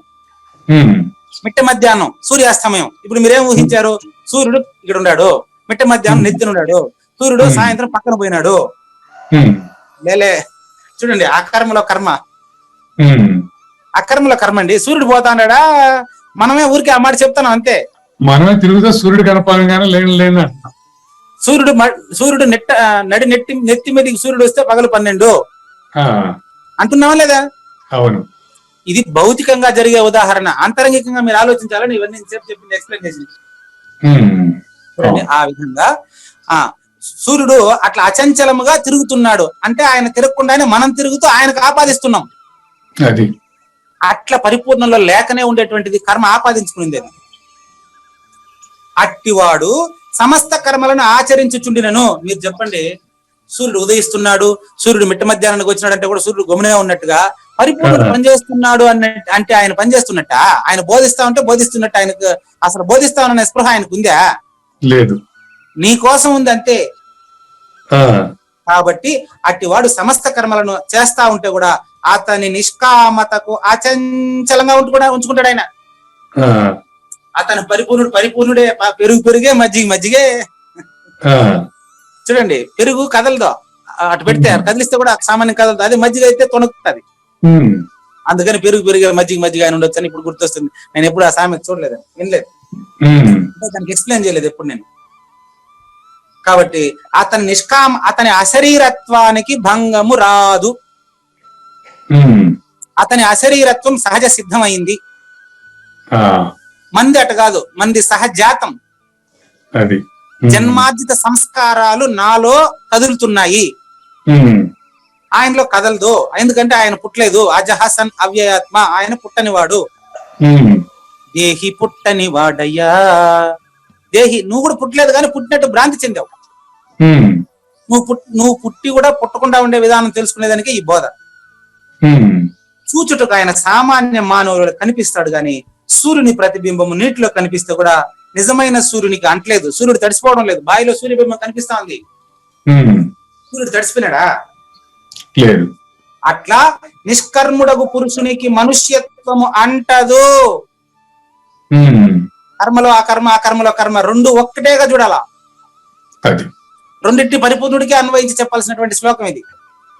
మిట్ట మధ్యాహ్నం సూర్యాస్తమయం. ఇప్పుడు మీరేం ఊహించారు? సూర్యుడు ఇక్కడ ఉన్నాడు, మిట్ట మధ్యాహ్నం నెత్తినున్నాడు, సూర్యుడు సాయంత్రం పక్కన పోయినాడు. లేలే, చూడండి అకర్మలో కర్మ. అకర్మలో కర్మ అండి. సూర్యుడు పోతాడా, మనమే ఊరికి ఆ మాట చెప్తాను అంతే. మనమే తిరుగుతా సూర్యుడు కనపాలంగానే లేని సూర్యుడు నెత్తి మీదకి సూర్యుడు వస్తే పగలు 12 అంటున్నావా లేదా? అవును. ఇది భౌతికంగా జరిగే ఉదాహరణ. అంతరంగికంగా మీరు ఆలోచించాలని ఇవన్నీ చెప్పింది ఎక్స్ప్లెయిన్ చేసింది. ఆ విధంగా సూర్యుడు అట్లా అచంచలముగా తిరుగుతున్నాడు అంటే ఆయన తిరగకుండానే మనం తిరుగుతూ ఆయనకు ఆపాదిస్తున్నాం. అది అట్లా పరిపూర్ణంలో లేకనే ఉండేటువంటిది కర్మ ఆపాదించుకునింది. అది అట్టివాడు సమస్త కర్మలను ఆచరించుచుండినను. మీరు చెప్పండి, సూర్యుడు ఉదయిస్తున్నాడు, సూర్యుడు మిట్ట మధ్యాహ్నానికి వచ్చినాడు అంటే కూడా సూర్యుడు గమనే ఉన్నట్టుగా పరిపూర్ణుడు పనిచేస్తున్నాడు అంటే ఆయన పనిచేస్తున్నట్ట? ఆయన బోధిస్తా ఉంటే బోధిస్తున్నట్టు ఆయనకు అసలు బోధిస్తామనే స్పృహ ఆయనకు ఉందా? లేదు. నీ కోసం ఉంది అంతే. కాబట్టి అట్టివాడు సమస్త కర్మలను చేస్తా ఉంటే కూడా అతని నిష్కామతకు అచంచలంగా ఉంచుకుంటాడు ఆయన. అతను పరిపూర్ణుడే. పెరుగే మజ్జిగే. చూడండి, పెరుగు కదలదు, అటు పెడితే కదిలిస్తే కూడా సామాన్యం కదలదు. అదే మజ్జిగ అయితే తొణుకుతుంది. అందుకని పెరుగే మజ్జిగ ఆయన ఉండొచ్చు అని ఇప్పుడు గుర్తొస్తుంది. నేను ఎప్పుడు ఆ సామెత చూడలేదు, వినలేదు, దానికి ఎక్స్ప్లెయిన్ చేయలేదు ఎప్పుడు నేను. కాబట్టి అతని అశరీరత్వానికి భంగము రాదు. అతని అశరీరత్వం సహజ సిద్ధమైంది. మంది అట కాదు, మంది సహజాతం. జన్మార్జిత సంస్కారాలు నాలో కదులుతున్నాయి, ఆయనలో కదలదు. ఎందుకంటే ఆయన పుట్టలేదు. అజహసన్ అవ్యయాత్మ, ఆయన పుట్టనివాడు. దేహి పుట్టని వాడయ్యా. దేహి, నువ్వు కూడా పుట్టలేదు కానీ పుట్టినట్టు భ్రాంతి చెందావు. నువ్వు పుట్టి కూడా పుట్టకుండా ఉండే విధానం తెలుసుకునేదానికి ఈ బోధ. చూచుటకు ఆయన సామాన్య మానవుడు కనిపిస్తాడు గాని సూర్యుని ప్రతిబింబము నీటిలో కనిపిస్తే కూడా నిజమైన సూర్యునికి అంటలేదు. సూర్యుడు తడిసిపోవడం లేదు. బావిలో సూర్యబింబం కనిపిస్తా ఉంది, సూర్యుడు తడిసిపోయినాడా? లేదు. అట్లా నిష్కర్ముడగు పురుషునికి మనుష్యత్వము అంటదు. కర్మలో అకర్మలో కర్మ రెండు ఒక్కటేగా చూడాలా. అది రెండింటి పరిపూర్ణుడికి అన్వయించి చెప్పాల్సినటువంటి శ్లోకం ఇది.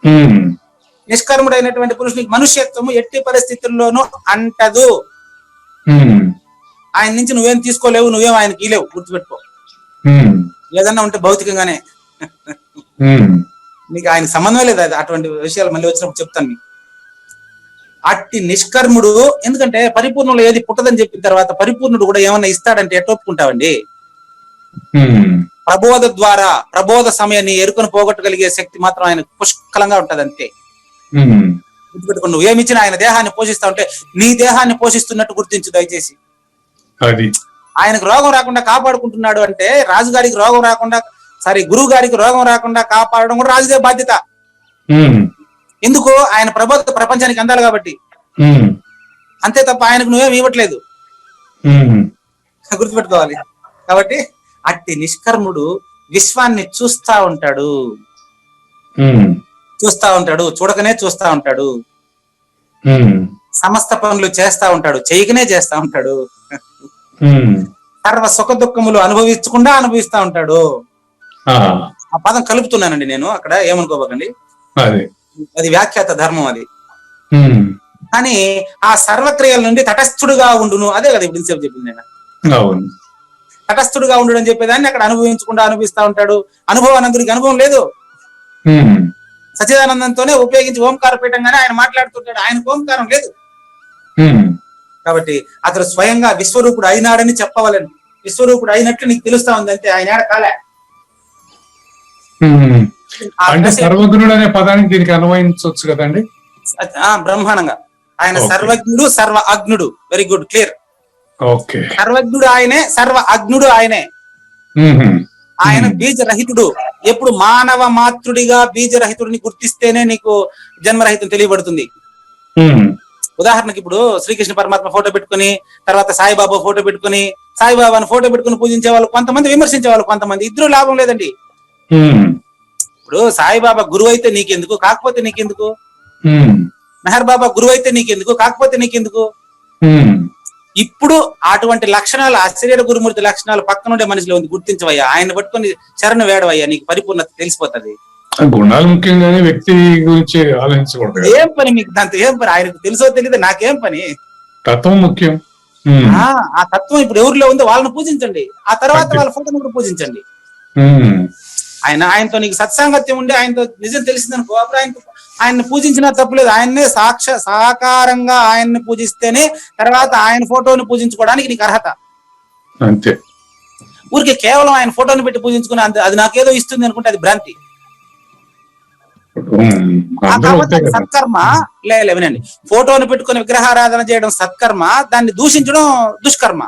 ఉమ్, నిష్కర్ముడైనటువంటి పురుషునికి మనుష్యత్వము ఎట్టి పరిస్థితుల్లోనూ అంటదు. ఉమ్, ఆయన నుంచి నువ్వేం తీసుకోలేవు, నువ్వేం ఆయనకి ఇలేవు, గుర్తుపెట్టుకో. ఉమ్, ఏదన్నా ఉంటే భౌతికంగానే, ఉమ్, నీకు ఆయన సంబంధం లేదు. అది అటువంటి విషయాలు మళ్ళీ వచ్చినప్పుడు చెప్తాను మీకు. అట్టి నిష్కర్ముడు, ఎందుకంటే పరిపూర్ణంలో ఏది పుట్టదని చెప్పిన తర్వాత పరిపూర్ణుడు కూడా ఏమన్నా ఇస్తాడంటే ఎట్లా ఒప్పుకుంటావండి? ఉమ్, ప్రబోధ ద్వారా, ప్రబోధ సమయాన్ని ఎరుకను పోగొట్టగలిగే శక్తి మాత్రం ఆయన పుష్కలంగా ఉంటది అంతే. ఉమ్, గుర్తుపెట్టుకుని నువ్వేమిచ్చినా ఆయన దేహాన్ని పోషిస్తా ఉంటే నీ దేహాన్ని పోషిస్తున్నట్టు గుర్తించు దయచేసి. అది ఆయనకు రోగం రాకుండా కాపాడుకుంటున్నాడు అంటే, రాజుగారికి రోగం రాకుండా, గురువు గారికి రోగం రాకుండా కాపాడడం కూడా రాజుదే బాధ్యత. ఉమ్, ఎందుకు? ఆయన ప్రబోధ ప్రపంచానికి అందాలి కాబట్టి. ఉమ్, అంతే తప్ప ఆయనకు నువ్వేం ఇవ్వట్లేదు, ఉమ్, గుర్తుపెట్టుకోవాలి. కాబట్టి అట్టి నిష్కర్ముడు విశ్వాన్ని చూస్తా ఉంటాడు, ఉమ్, చూడకనే చూస్తా ఉంటాడు. ఉమ్, సమస్త పనులు చేస్తా ఉంటాడు, చేయకనే చేస్తా ఉంటాడు. ఉమ్, సర్వ సుఖ దుఃఖములు అనుభవించకుండా అనుభవిస్తా ఉంటాడు. ఆ, ఆ పదం కలుపుతున్నానండి నేను, అక్కడ ఏమనుకోబోకండి, అది అది వ్యాఖ్యాత ధర్మం అది. ఉమ్, కానీ ఆ సర్వక్రియల నుండి తటస్థుడుగా ఉండును, అదే కదా ఇప్పుడు ఇంతసేపు చెప్పింది నేను. అవును. తటస్థుడుగా ఉండు అని చెప్పేదాన్ని అక్కడ అనుభవించకుండా అనుభవిస్తా ఉంటాడు. అనుభవానందుడికి అనుభవం లేదు, ఉమ్, సచిదానందంతోనే ఉపయోగించి ఓంకార పీఠంగానే ఆయన మాట్లాడుతుంటాడు, ఆయనకు ఓంకారం లేదు. ఉమ్, కాబట్టి అతడు స్వయంగా విశ్వరూపుడు అయినాడని చెప్పవాలని, విశ్వరూపుడు అయినట్లు నీకు తెలుస్తా ఉంది అంతే, ఆయన ఏడ కాలే. ఉమ్. ఆ అంటే దశ సర్వజ్ఞుడు అనే పదానికి దీనికి అన్వయించవచ్చు కదండి. బ్రహ్మాండంగా ఆయన Okay. సర్వజ్ఞుడు, సర్వ అగ్నుడు. Very good, clear. ఓకే. సర్వజ్ఞుడు ఆయనే, సర్వ అగ్నుడు ఆయనే. ఉహుం, ఆయన బీజరహితుడు. ఎప్పుడు మానవ మాతృడిగా బీజరహితుడిని గుర్తిస్తేనే నీకు జన్మరహితం తెలియబడుతుంది. ఉమ్, ఉదాహరణకి ఇప్పుడు శ్రీకృష్ణ పరమాత్మ ఫోటో పెట్టుకుని, తర్వాత సాయిబాబా ఫోటో పెట్టుకుని, సాయిబాబాను ఫోటో పెట్టుకుని పూజించే వాళ్ళు కొంతమంది, విమర్శించే వాళ్ళు కొంతమంది, ఇద్దరు లాభం లేదండి. ఉమ్, ఇప్పుడు సాయిబాబా గురువు అయితే నీకెందుకు, కాకపోతే నీకెందుకు? ఉమ్, మెహర్ బాబా గురువు అయితే నీకెందుకు, కాకపోతే నీకెందుకు? ఉమ్, ఇప్పుడు అటువంటి లక్షణాలు, అశరీర గురుమూర్తి లక్షణాలు పక్కనుండే మనిషిలో ఉంది, గుర్తించవయ్యా. ఆయన పట్టుకొని శరణు వేడవయ్యా, నీకు పరిపూర్ణత తెలిసిపోతుంది. గుణాలు ముఖ్యంగానే వ్యక్తి గురించి ఆలోచించకూడదు కదా. ఏం పని మీకు దాంతో, ఏం పని? ఆయనకు తెలుసో తెలియదు, నాకేం పని? తత్వం ముఖ్యం. ఉమ్, ఆ తత్వం ఇప్పుడు ఎవరిలో ఉందో వాళ్ళని పూజించండి, ఆ తర్వాత వాళ్ళ ఫోటోని కూడా పూజించండి. ఉమ్, ఆయనతో నీకు సత్సాంగత్యం ఉండి ఆయనతో నిజం తెలిసిందనుకో, అప్పుడు ఆయన్ని పూజించినా తప్పులేదు. ఆయన్నే సాకారంగా ఆయన్ని పూజిస్తేనే తర్వాత ఆయన ఫోటోని పూజించుకోవడానికి నీకు అర్హత. అంతే. ఊరికి కేవలం ఆయన ఫోటోని పెట్టి పూజించుకుని అది నాకేదో ఇస్తుంది అనుకుంటే అది భ్రాంతి. అందరూ కాబట్టి ఒకటే అది కదా. సత్కర్మ. వినండి, ఫోటోని పెట్టుకుని విగ్రహారాధన చేయడం సత్కర్మ, దాన్ని దూషించడం దుష్కర్మ.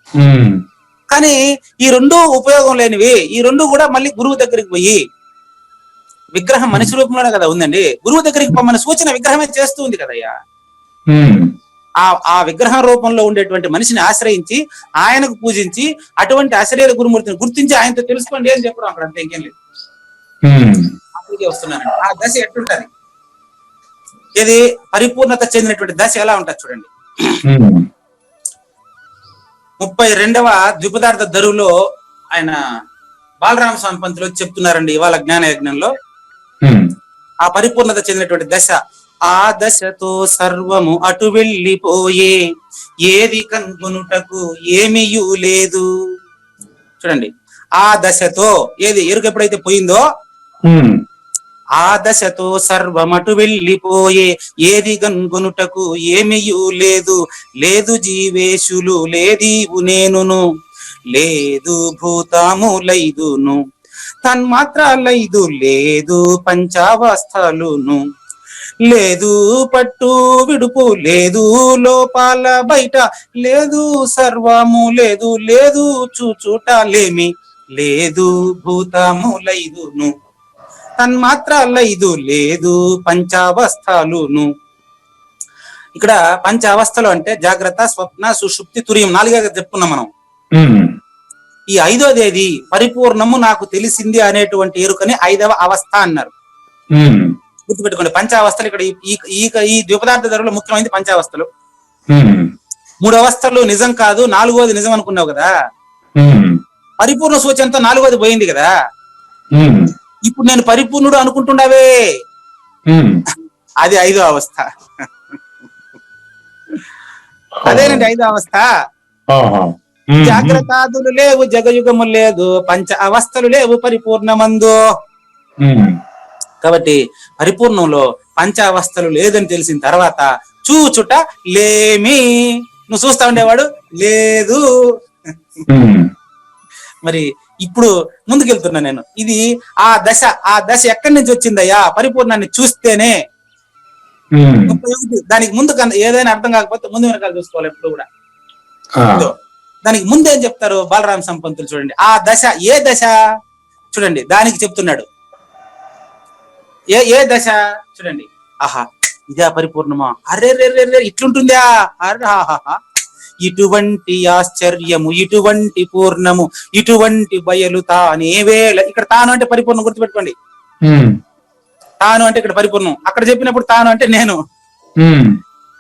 ఉమ్, కానీ ఈ రెండు ఉపయోగం లేనివి. ఈ రెండు కూడా మళ్ళీ గురువు దగ్గరికి పోయి, విగ్రహం మనిషి రూపంలోనే కదా ఉందండి, గురువు దగ్గరికి పొమ్మని సూచన విగ్రహమే చేస్తూ ఉంది కదయ్యా. ఉమ్, ఆ విగ్రహం రూపంలో ఉండేటువంటి మనిషిని ఆశ్రయించి ఆయనకు పూజించి అటువంటి అశరీర గురుమూర్తిని గుర్తించి ఆయనతో తెలుసుకోండి అని చెప్పడం, అక్కడ అంతే, ఇంకేం లేదు. ఉమ్, అందుకే వస్తున్నానండి. ఆ దశ ఎట్లుంటది, ఇది పరిపూర్ణత చెందినటువంటి దశ ఎలా ఉంటుంది చూడండి. ఉమ్, 32వ ద్విపదార్థ దరువులో ఆయన బాలరామ స్వామి పంతులు చెప్తున్నారండి ఇవాళ జ్ఞాన యజ్ఞంలో. ఉమ్, ఆ పరిపూర్ణత చెందినటువంటి దశ. ఆ దశతో సర్వము అటు వెళ్ళిపోయే, ఏది కనుగొనుటకు ఏమీయూ లేదు. చూడండి, ఆ దశతో, ఏది ఎరుక ఎప్పుడైతే పోయిందో, ఉమ్, ఆ దశతో సర్వమటు వెళ్ళిపోయే, ఏది కనుగొనుటకు ఏమీయూ లేదు. లేదు జీవేశులు లేదీవు నేనును, లేదు భూతములైదును, తన్మాత్రలైదు లేదు పంచావస్థలును, లేదు పట్టు విడుపు లేదు లోపాల బయట, లేదు సర్వము లేదు, లేదు చూచుట లేమి, లేదు భూతములైదును, తన్మాత్రలైదు లేదు పంచావస్థలును. ఇక్కడ పంచ అవస్థలు అంటే జాగ్రత్త, స్వప్న, సుషుప్తి, తురియం, 4గా చెప్పుకున్నాం మనం. ఉమ్, ఈ 5వది పరిపూర్ణము నాకు తెలిసింది అనేటువంటి ఎరుకని 5వ అవస్థ అన్నారు. ఉమ్, గుర్తుపెట్టుకోండి, పంచావస్థలు ఇక్కడ ఈ ద్విపదార్థ ధరలో ముఖ్యమైనది పంచావస్థలు. ఉమ్, 3 అవస్థలు నిజం కాదు, 4వది నిజం అనుకున్నావు కదా. ఉమ్, పరిపూర్ణ సూచనతో 4వది పోయింది కదా. ఉమ్, ఇప్పుడు నేను పరిపూర్ణుడు అనుకుంటున్నావే, ఉమ్, అది 5వ అవస్థ. అదేనండి 5వ అవస్థ. ఆహా, ఉమ్, జాగ్రత్తాదులు లేవు, జగయుగము లేదు, పంచ అవస్థలు లేవు పరిపూర్ణమందు. ఉమ్, కాబట్టి పరిపూర్ణంలో పంచ అవస్థలు లేదని తెలిసిన తర్వాత చూచుట లేమి. నువ్వు చూస్తా ఉండేవాడు లేదు. ఉమ్, మరి ఇప్పుడు ముందుకెళ్తున్నా నేను. ఇది ఆ దశ ఎక్కడి నుంచి వచ్చిందయ్యా? పరిపూర్ణాన్ని చూస్తేనే. ఉమ్, దానికి ముందు ఏదైనా అర్థం కాకపోతే ముందు వెనకాల చూసుకోవాలి ఎప్పుడు కూడా. ఆ, దానికి ముందు ఏం చెప్తారు బాలరామ సంపంతులు? చూడండి ఆ దశ ఏ దశ చూడండి, దానికి చెప్తున్నాడు. ఏ దశ చూడండి. ఆహా, ఇదే పరిపూర్ణమా? అరే రే రే రే ఇట్లుంటుందా? అర్హాహా, ఇటువంటి ఆశ్చర్యము, ఇటువంటి పూర్ణము, ఇటువంటి బయలు తానేవేళ. ఇక్కడ తాను అంటే పరిపూర్ణం, గుర్తుపెట్టుకోండి. ఉమ్, తాను అంటే ఇక్కడ పరిపూర్ణం, అక్కడ చెప్పినప్పుడు తాను అంటే నేను. ఉమ్,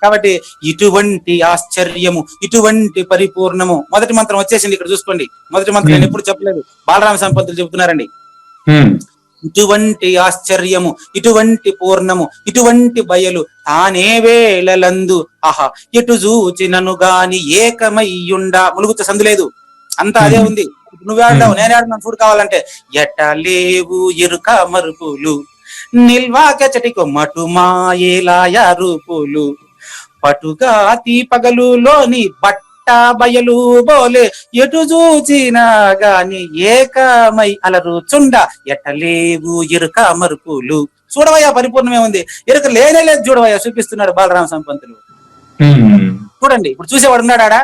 కాబట్టి ఇటువంటి ఆశ్చర్యము, ఇటువంటి పరిపూర్ణము. మొదటి మంత్రం వచ్చేసింది ఇక్కడ చూసుకోండి. మొదటి మంత్రం నేను ఎప్పుడు చెప్పలేదు, బాలరామ సంపంతులు చెబుతున్నారండి. ఉమ్, ఇటువంటి ఆశ్చర్యము, ఇటువంటి పూర్ణము, ఇటువంటి బయలు తానే వేళలందు. ఆహా, ఎటు చూచినను గాని ఏకమయ్యుండ. ములుగుతో సందు లేదు, అంతా అదే ఉంది. నువ్వేడావు నేనేడున్నాను చూడు కావాలంటే. ఎట్ట లేవు ఎరుక మరుపులు, నిల్వాకెచటి కొమ్మటు మాయేలాయ రూపులు, పటుగా తీపగలులోని బట్ట బయలు బోలే, ఎటు చూచినా గాని ఏకమై అలరుచుండ. ఎట్టలేవు ఎరుక మరుపులు. చూడవయ్యా పరిపూర్ణమే ఉంది, ఎరుక లేనే లేదు చూడవయ్యా చూపిస్తున్నాడు బాలరామ సంపంతులు. చూడండి ఇప్పుడు చూసేవాడు ఉన్నాడా?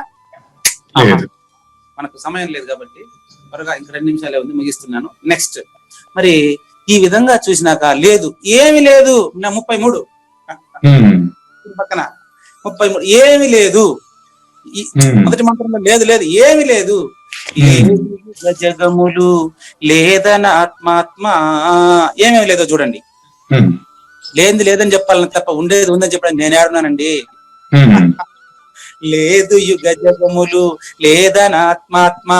మనకు సమయం లేదు కాబట్టి త్వరగా ఇంక 2 నిమిషాలే ఉంది, ముగిస్తున్నాను. నెక్స్ట్, మరి ఈ విధంగా చూసినాక లేదు, ఏమి లేదు. 33 పక్కన 33 ఏమి లేదు. మొదటి మంత్రంలో లేదు లేదు ఏమి లేదు. జగములు లేదన ఆత్మాత్మ. ఏమేమి లేదో చూడండి. లేనిది లేదని చెప్పాలని తప్ప ఉండేది ఉందని చెప్పడానికి నేను ఏడున్నానండి. లేదు యుగ జగములు లేదనాత్మాత్మ,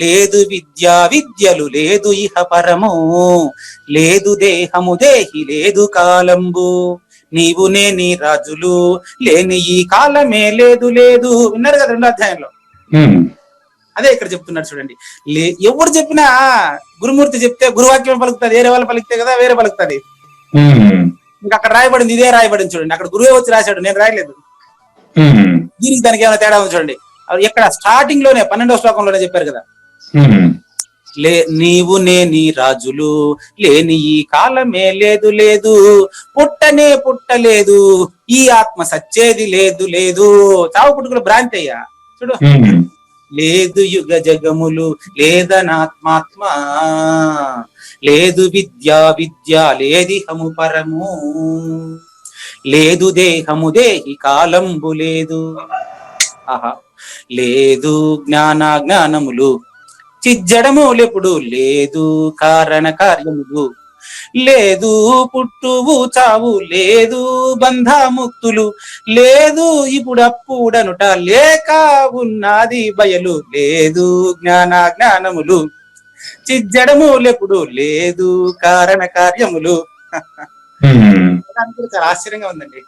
లేదు విద్యలు లేదు ఇహ పరము, లేదు దేహము దేహి లేదు కాలంబు, నీవు నేని రాజులు లేని ఈ కాలమే లేదు లేదు. విన్నారు కదా 2వ అధ్యాయంలో. అదే ఇక్కడ చెప్తున్నాడు చూడండి. ఎవరు చెప్పినా గురుమూర్తి చెప్తే గురువాక్యం పలుకుతుంది, వేరే వాళ్ళు పలికితే కదా వేరే పలుకుతుంది. ఇంకా అక్కడ రాయబడింది ఇదే రాయబడింది చూడండి. అక్కడ గురువే వచ్చి రాశాడు, నేను రాయలేదు. దీనికి దానికి ఏమైనా తేడా ఉంది చూడండి. ఎక్కడ స్టార్టింగ్ లోనే 12వ శ్లోకంలోనే చెప్పారు కదా, నీవు నేని రాజులు లేని ఈ కాలమే లేదు లేదు, పుట్టనే పుట్టలేదు ఈ ఆత్మ సచ్చేది లేదు లేదు. చావు పుట్టుకులు భ్రాంతి అయ్యా చూడు. లేదు యుగ జగములు లేదనాత్మాత్మ, లేదు విద్య లేదిహము పరము, లేదు దేహము దేహి కాలంబు లేదు. ఆహా, లేదు జ్ఞానములు చిజ్జడములెప్పుడు లేదు, కారణ కార్యములు లేదు, పుట్టువు చావు లేదు, బంధముక్తులు లేదు, ఇప్పుడు అప్పుడనుట లేక ఉన్నది బయలు, లేదు జ్ఞానములు చిజ్జడములెప్పుడు లేదు, కారణ కార్యములు. చాలా ఆశ్చర్యంగా ఉందండి.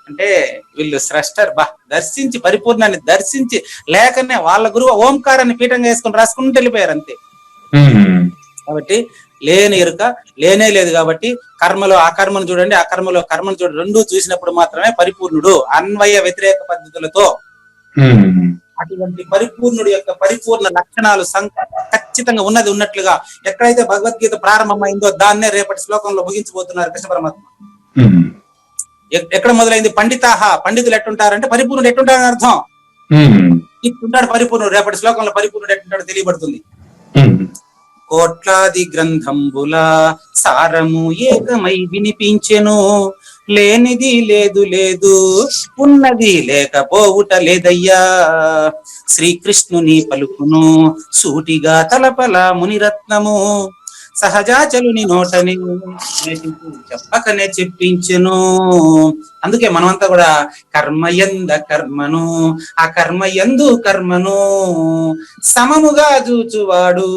అంటే వీళ్ళు స్రష్టర్ దర్శించి పరిపూర్ణాన్ని దర్శించి లేకనే వాళ్ళ గురువు ఓంకారాన్ని పీఠంగా వేసుకుని రాసుకుంటూ వెళ్ళిపోయారు అంతే. కాబట్టి లేని ఎరుక లేనే లేదు. కాబట్టి కర్మలో అకర్మను చూడండి, అకర్మలో కర్మను చూడండి, 2 చూసినప్పుడు మాత్రమే పరిపూర్ణుడు. అన్వయ వ్యతిరేక పద్ధతులతో అటువంటి పరిపూర్ణుడు యొక్క పరిపూర్ణ లక్షణాలు ఖచ్చితంగా ఉన్నట్లుగా ఎక్కడైతే భగవద్గీత ప్రారంభమైందో దాన్నే రేపటి శ్లోకంలో ముగించబోతున్నారు కృష్ణ పరమాత్మ. ఎక్కడ మొదలైంది? పండితులు ఎట్టుంటారంటే పరిపూర్ణుడు ఎట్టుంటారని అర్థం. ఇట్టుంటాడు పరిపూర్ణుడు. రేపటి శ్లోకంలో పరిపూర్ణుడు ఎట్టుంటాడో తెలియబడుతుంది. కోట్లాది గ్రంథంబుల సారము ఏకమై వినిపించెను, లేనిది లేదు లేదు, ఉన్నది లేకపోవుట లేదయ్యా, శ్రీకృష్ణుని పలుకును సూటిగా తలపల మునిరత్నము, సహజాచలుని నోటని చెప్పకనే చెప్పించును. అందుకే మనమంతా కూడా కర్మయంద కర్మను ఆ కర్మయందు కర్మను సమముగా చూచువాడు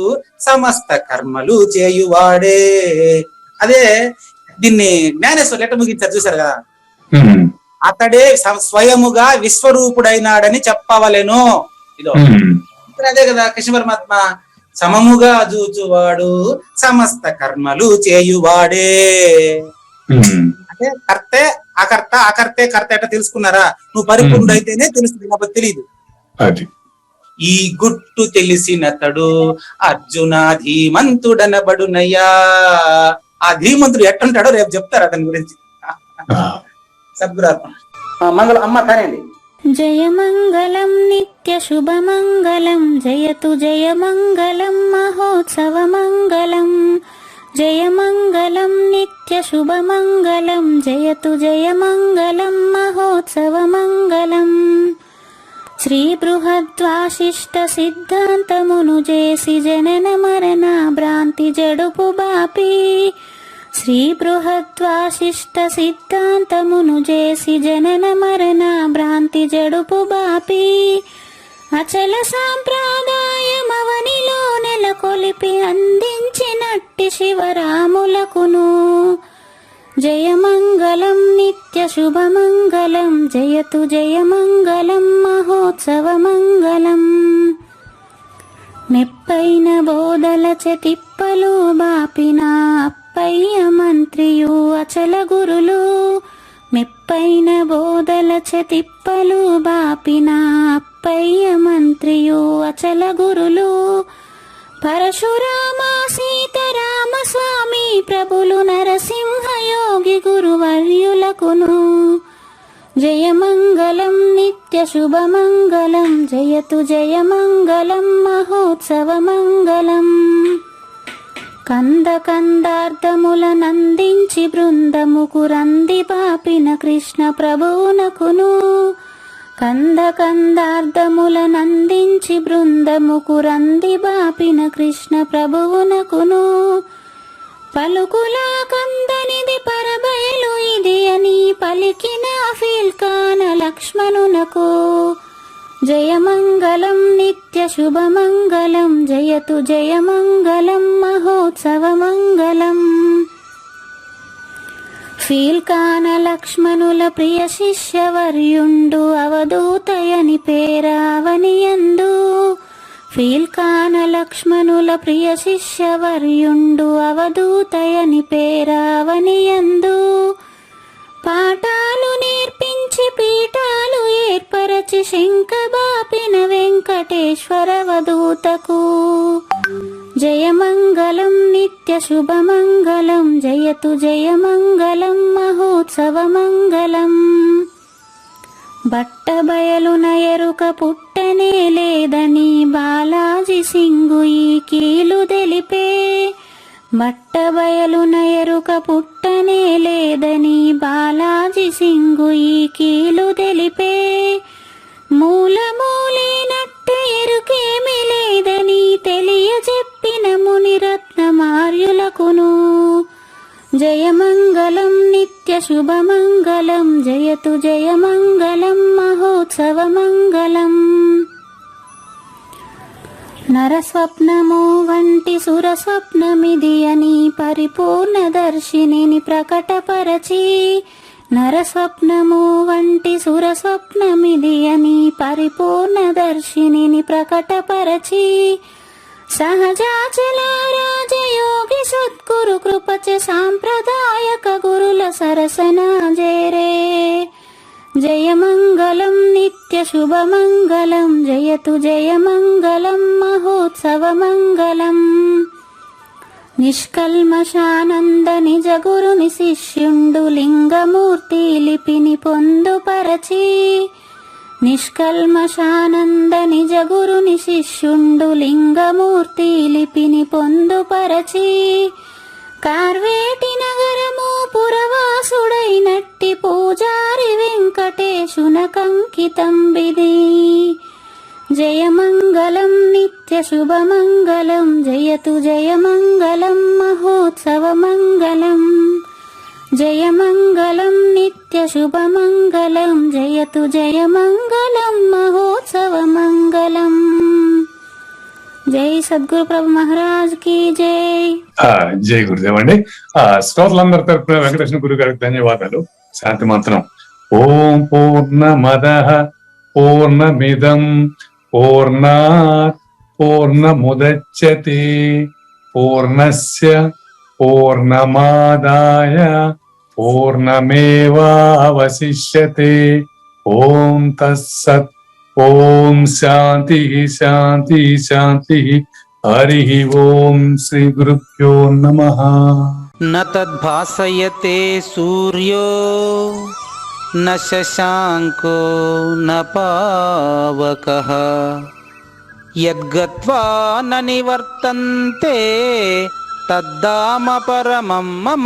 సమస్త కర్మలు చేయువాడే. అదే దీన్ని జ్ఞానేశ్వరులు ఎట్ట ముగించారు చూసారు కదా, అతడే స్వయముగా విశ్వరూపుడైనాడని చెప్పవలెను. ఇదో అదే కదా కృష్ణ పరమాత్మ సమముగా చూచువాడు సమస్త కర్మలు చేయువాడే. అంటే కర్తే అకర్త అకర్తే కర్త ఎట్ట తెలుసుకున్నారా? నువ్వు పరిపూర్ణుడైతేనే తెలుస్తుంది, కాబట్టి తెలియదు. ఈ గుట్టు తెలిసినతడు అర్జున ధీమంతుడనబడునయ్యా. ఆ ధీమంతుడు ఎట్టుంటాడో రేపు చెప్తారు అతని గురించి. సద్గురాత్మ మంగళం అమ్మ కానివ్వండి. జయమంగళం నిత్య శుభమంగళం జయతు జయమంగళం మహోత్సవమంగళం. జయమంగళం నిత్య శుభమంగళం జయతు జయమంగళం మహోత్సవమంగళం. శ్రీ బృహద్వాశిష్ట సిద్ధాంతమును చేసి జనన మరణ భ్రాంతి జడుపు బాపి. శ్రీ బృహద్వాశిష్ట సిద్ధాంతమును చేసి జనన మరణ భ్రాంతి జడుపు బాపి. అచల సాంప్రదాయమవనిలో నెలకొలిపి అందించినట్టి శివరాములకును. జయమంగళం నిత్య శుభమంగళం జయతు జయమంగళం మహోత్సవమంగళం. మెప్పైన బోధలచ తిప్పలు బాపిన అప్పయ్య మంత్రియు అచల గురులు. మెప్పైన బోధలచ తిప్పలు బాపిన అప్పయ్య మంత్రియు అచల గురులు. పరశురామ సీతారామ స్వామి ప్రభులు నరసింహయోగి గురువర్యులకును. జయమంగళం నిత్య శుభమంగళం జయతు జయమంగళం మహోత్సవమంగళం. కంద కందార్థముల నందించి బృందముకు రంది పాపిన కృష్ణ ప్రభువునకును. కంద కందార్థముల నందించి బృందముకు రంది బాపిన కృష్ణ ప్రభువునకును. పలుకులా కందనిది పరబయలు ఇది అని పలికిన ఫీల్కాన లక్ష్మణునకు. జయమంగళం నిత్య శుభమంగళం జయతు జయమంగళం మహోత్సవమంగళం. ఫీల్కాన లక్ష్మణుల ప్రియ శిష్యవర్యుండు అవధూతయని పేరావనియందు. ఫీల్కాన లక్ష్మణుల ప్రియ శిష్యవర్యుండు అవధూతయని పేరావనియందు. పాఠాలు నేర్పించి పీఠాలు ఏర్పరచి శంఖబాపిన వెంకటేశ్వర వధూతకు. జయమంగళం నిత్య శుభమంగళం జయతు జయమంగళం మహోత్సవమంగళం. బట్టబయలున ఎరుక పుట్టనే లేదని బాలాజీ సింగు ఈ కీలు తెలిపే. బట్టబయలున ఎరుక పుట్టనే లేదని బాలాజీ సింగు ఈ కీలు తెలిపే. మూలమూలేనట్ట ఎరుకేమి లేదని తెలియజెప్పిన మునిరత్నమార్యులకును. జయమంగళం నిత్య శుభమంగళం జయతు జయమంగళం మహోత్సవమంగళం. నరస్వప్నము వంటి సురస్వప్నమిది అని పరిపూర్ణదర్శినిని ప్రకటపరచి. నరస్వప్నము వంటి సురస్వప్నమిది అని పరిపూర్ణదర్శినిని ప్రకటపరచి. సహజాచల రాజయోగి సద్గురు కృపచ సాంప్రదాయక గురుల సరసన జేరే. జయమంగళం నిత్య శుభమంగళం జయతు జయమంగళం మహోత్సవమంగళం. నిష్కల్మషానంద నిజ గురుని శిష్యుండు లింగమూర్తి లిపిని పొందుపరచి. నిష్కల్మషానంద నిజ గురుని శిష్యుండు లింగమూర్తి లిపిని పొందుపరచి. కార్వేటి నగరము పురవాసుడైనట్టి పూజారి వెంకటేశునకంకితం విధి. జయమంగళం నిత్యశుభమంగళం జయతు జయమంగళం మహోత్సవమంగళం జయమంగళం నిత్యశుభమంగళం జయతు జయమంగళం మహోత్సవమంగళం. జై సద్గురు ప్రభు మహారాజ్ కి జై. జై గురుదేవ్ అండి. శ్రోతలందరి తరపున వెంకటేశ్వర గురు గారికి ధన్యవాదాలు. శాంతి మంత్రం. ఓం పూర్ణమదః పూర్ణమిదం పూర్ణాత్ పూర్ణముదచ్యతే పూర్ణస్య పూర్ణమాదాయ పూర్ణమేవావశిష్యతే. ఓం తత్సత్. ఓం శాంతి శాంతి శాంతి. హరి ఓం. శ్రీ గురుభ్యో నమః. న తద్భాసయతే సూర్యో న శశాంకో న పావకః యద్గత్వా న నివర్తంతే తద్ధామ పరమం మమ.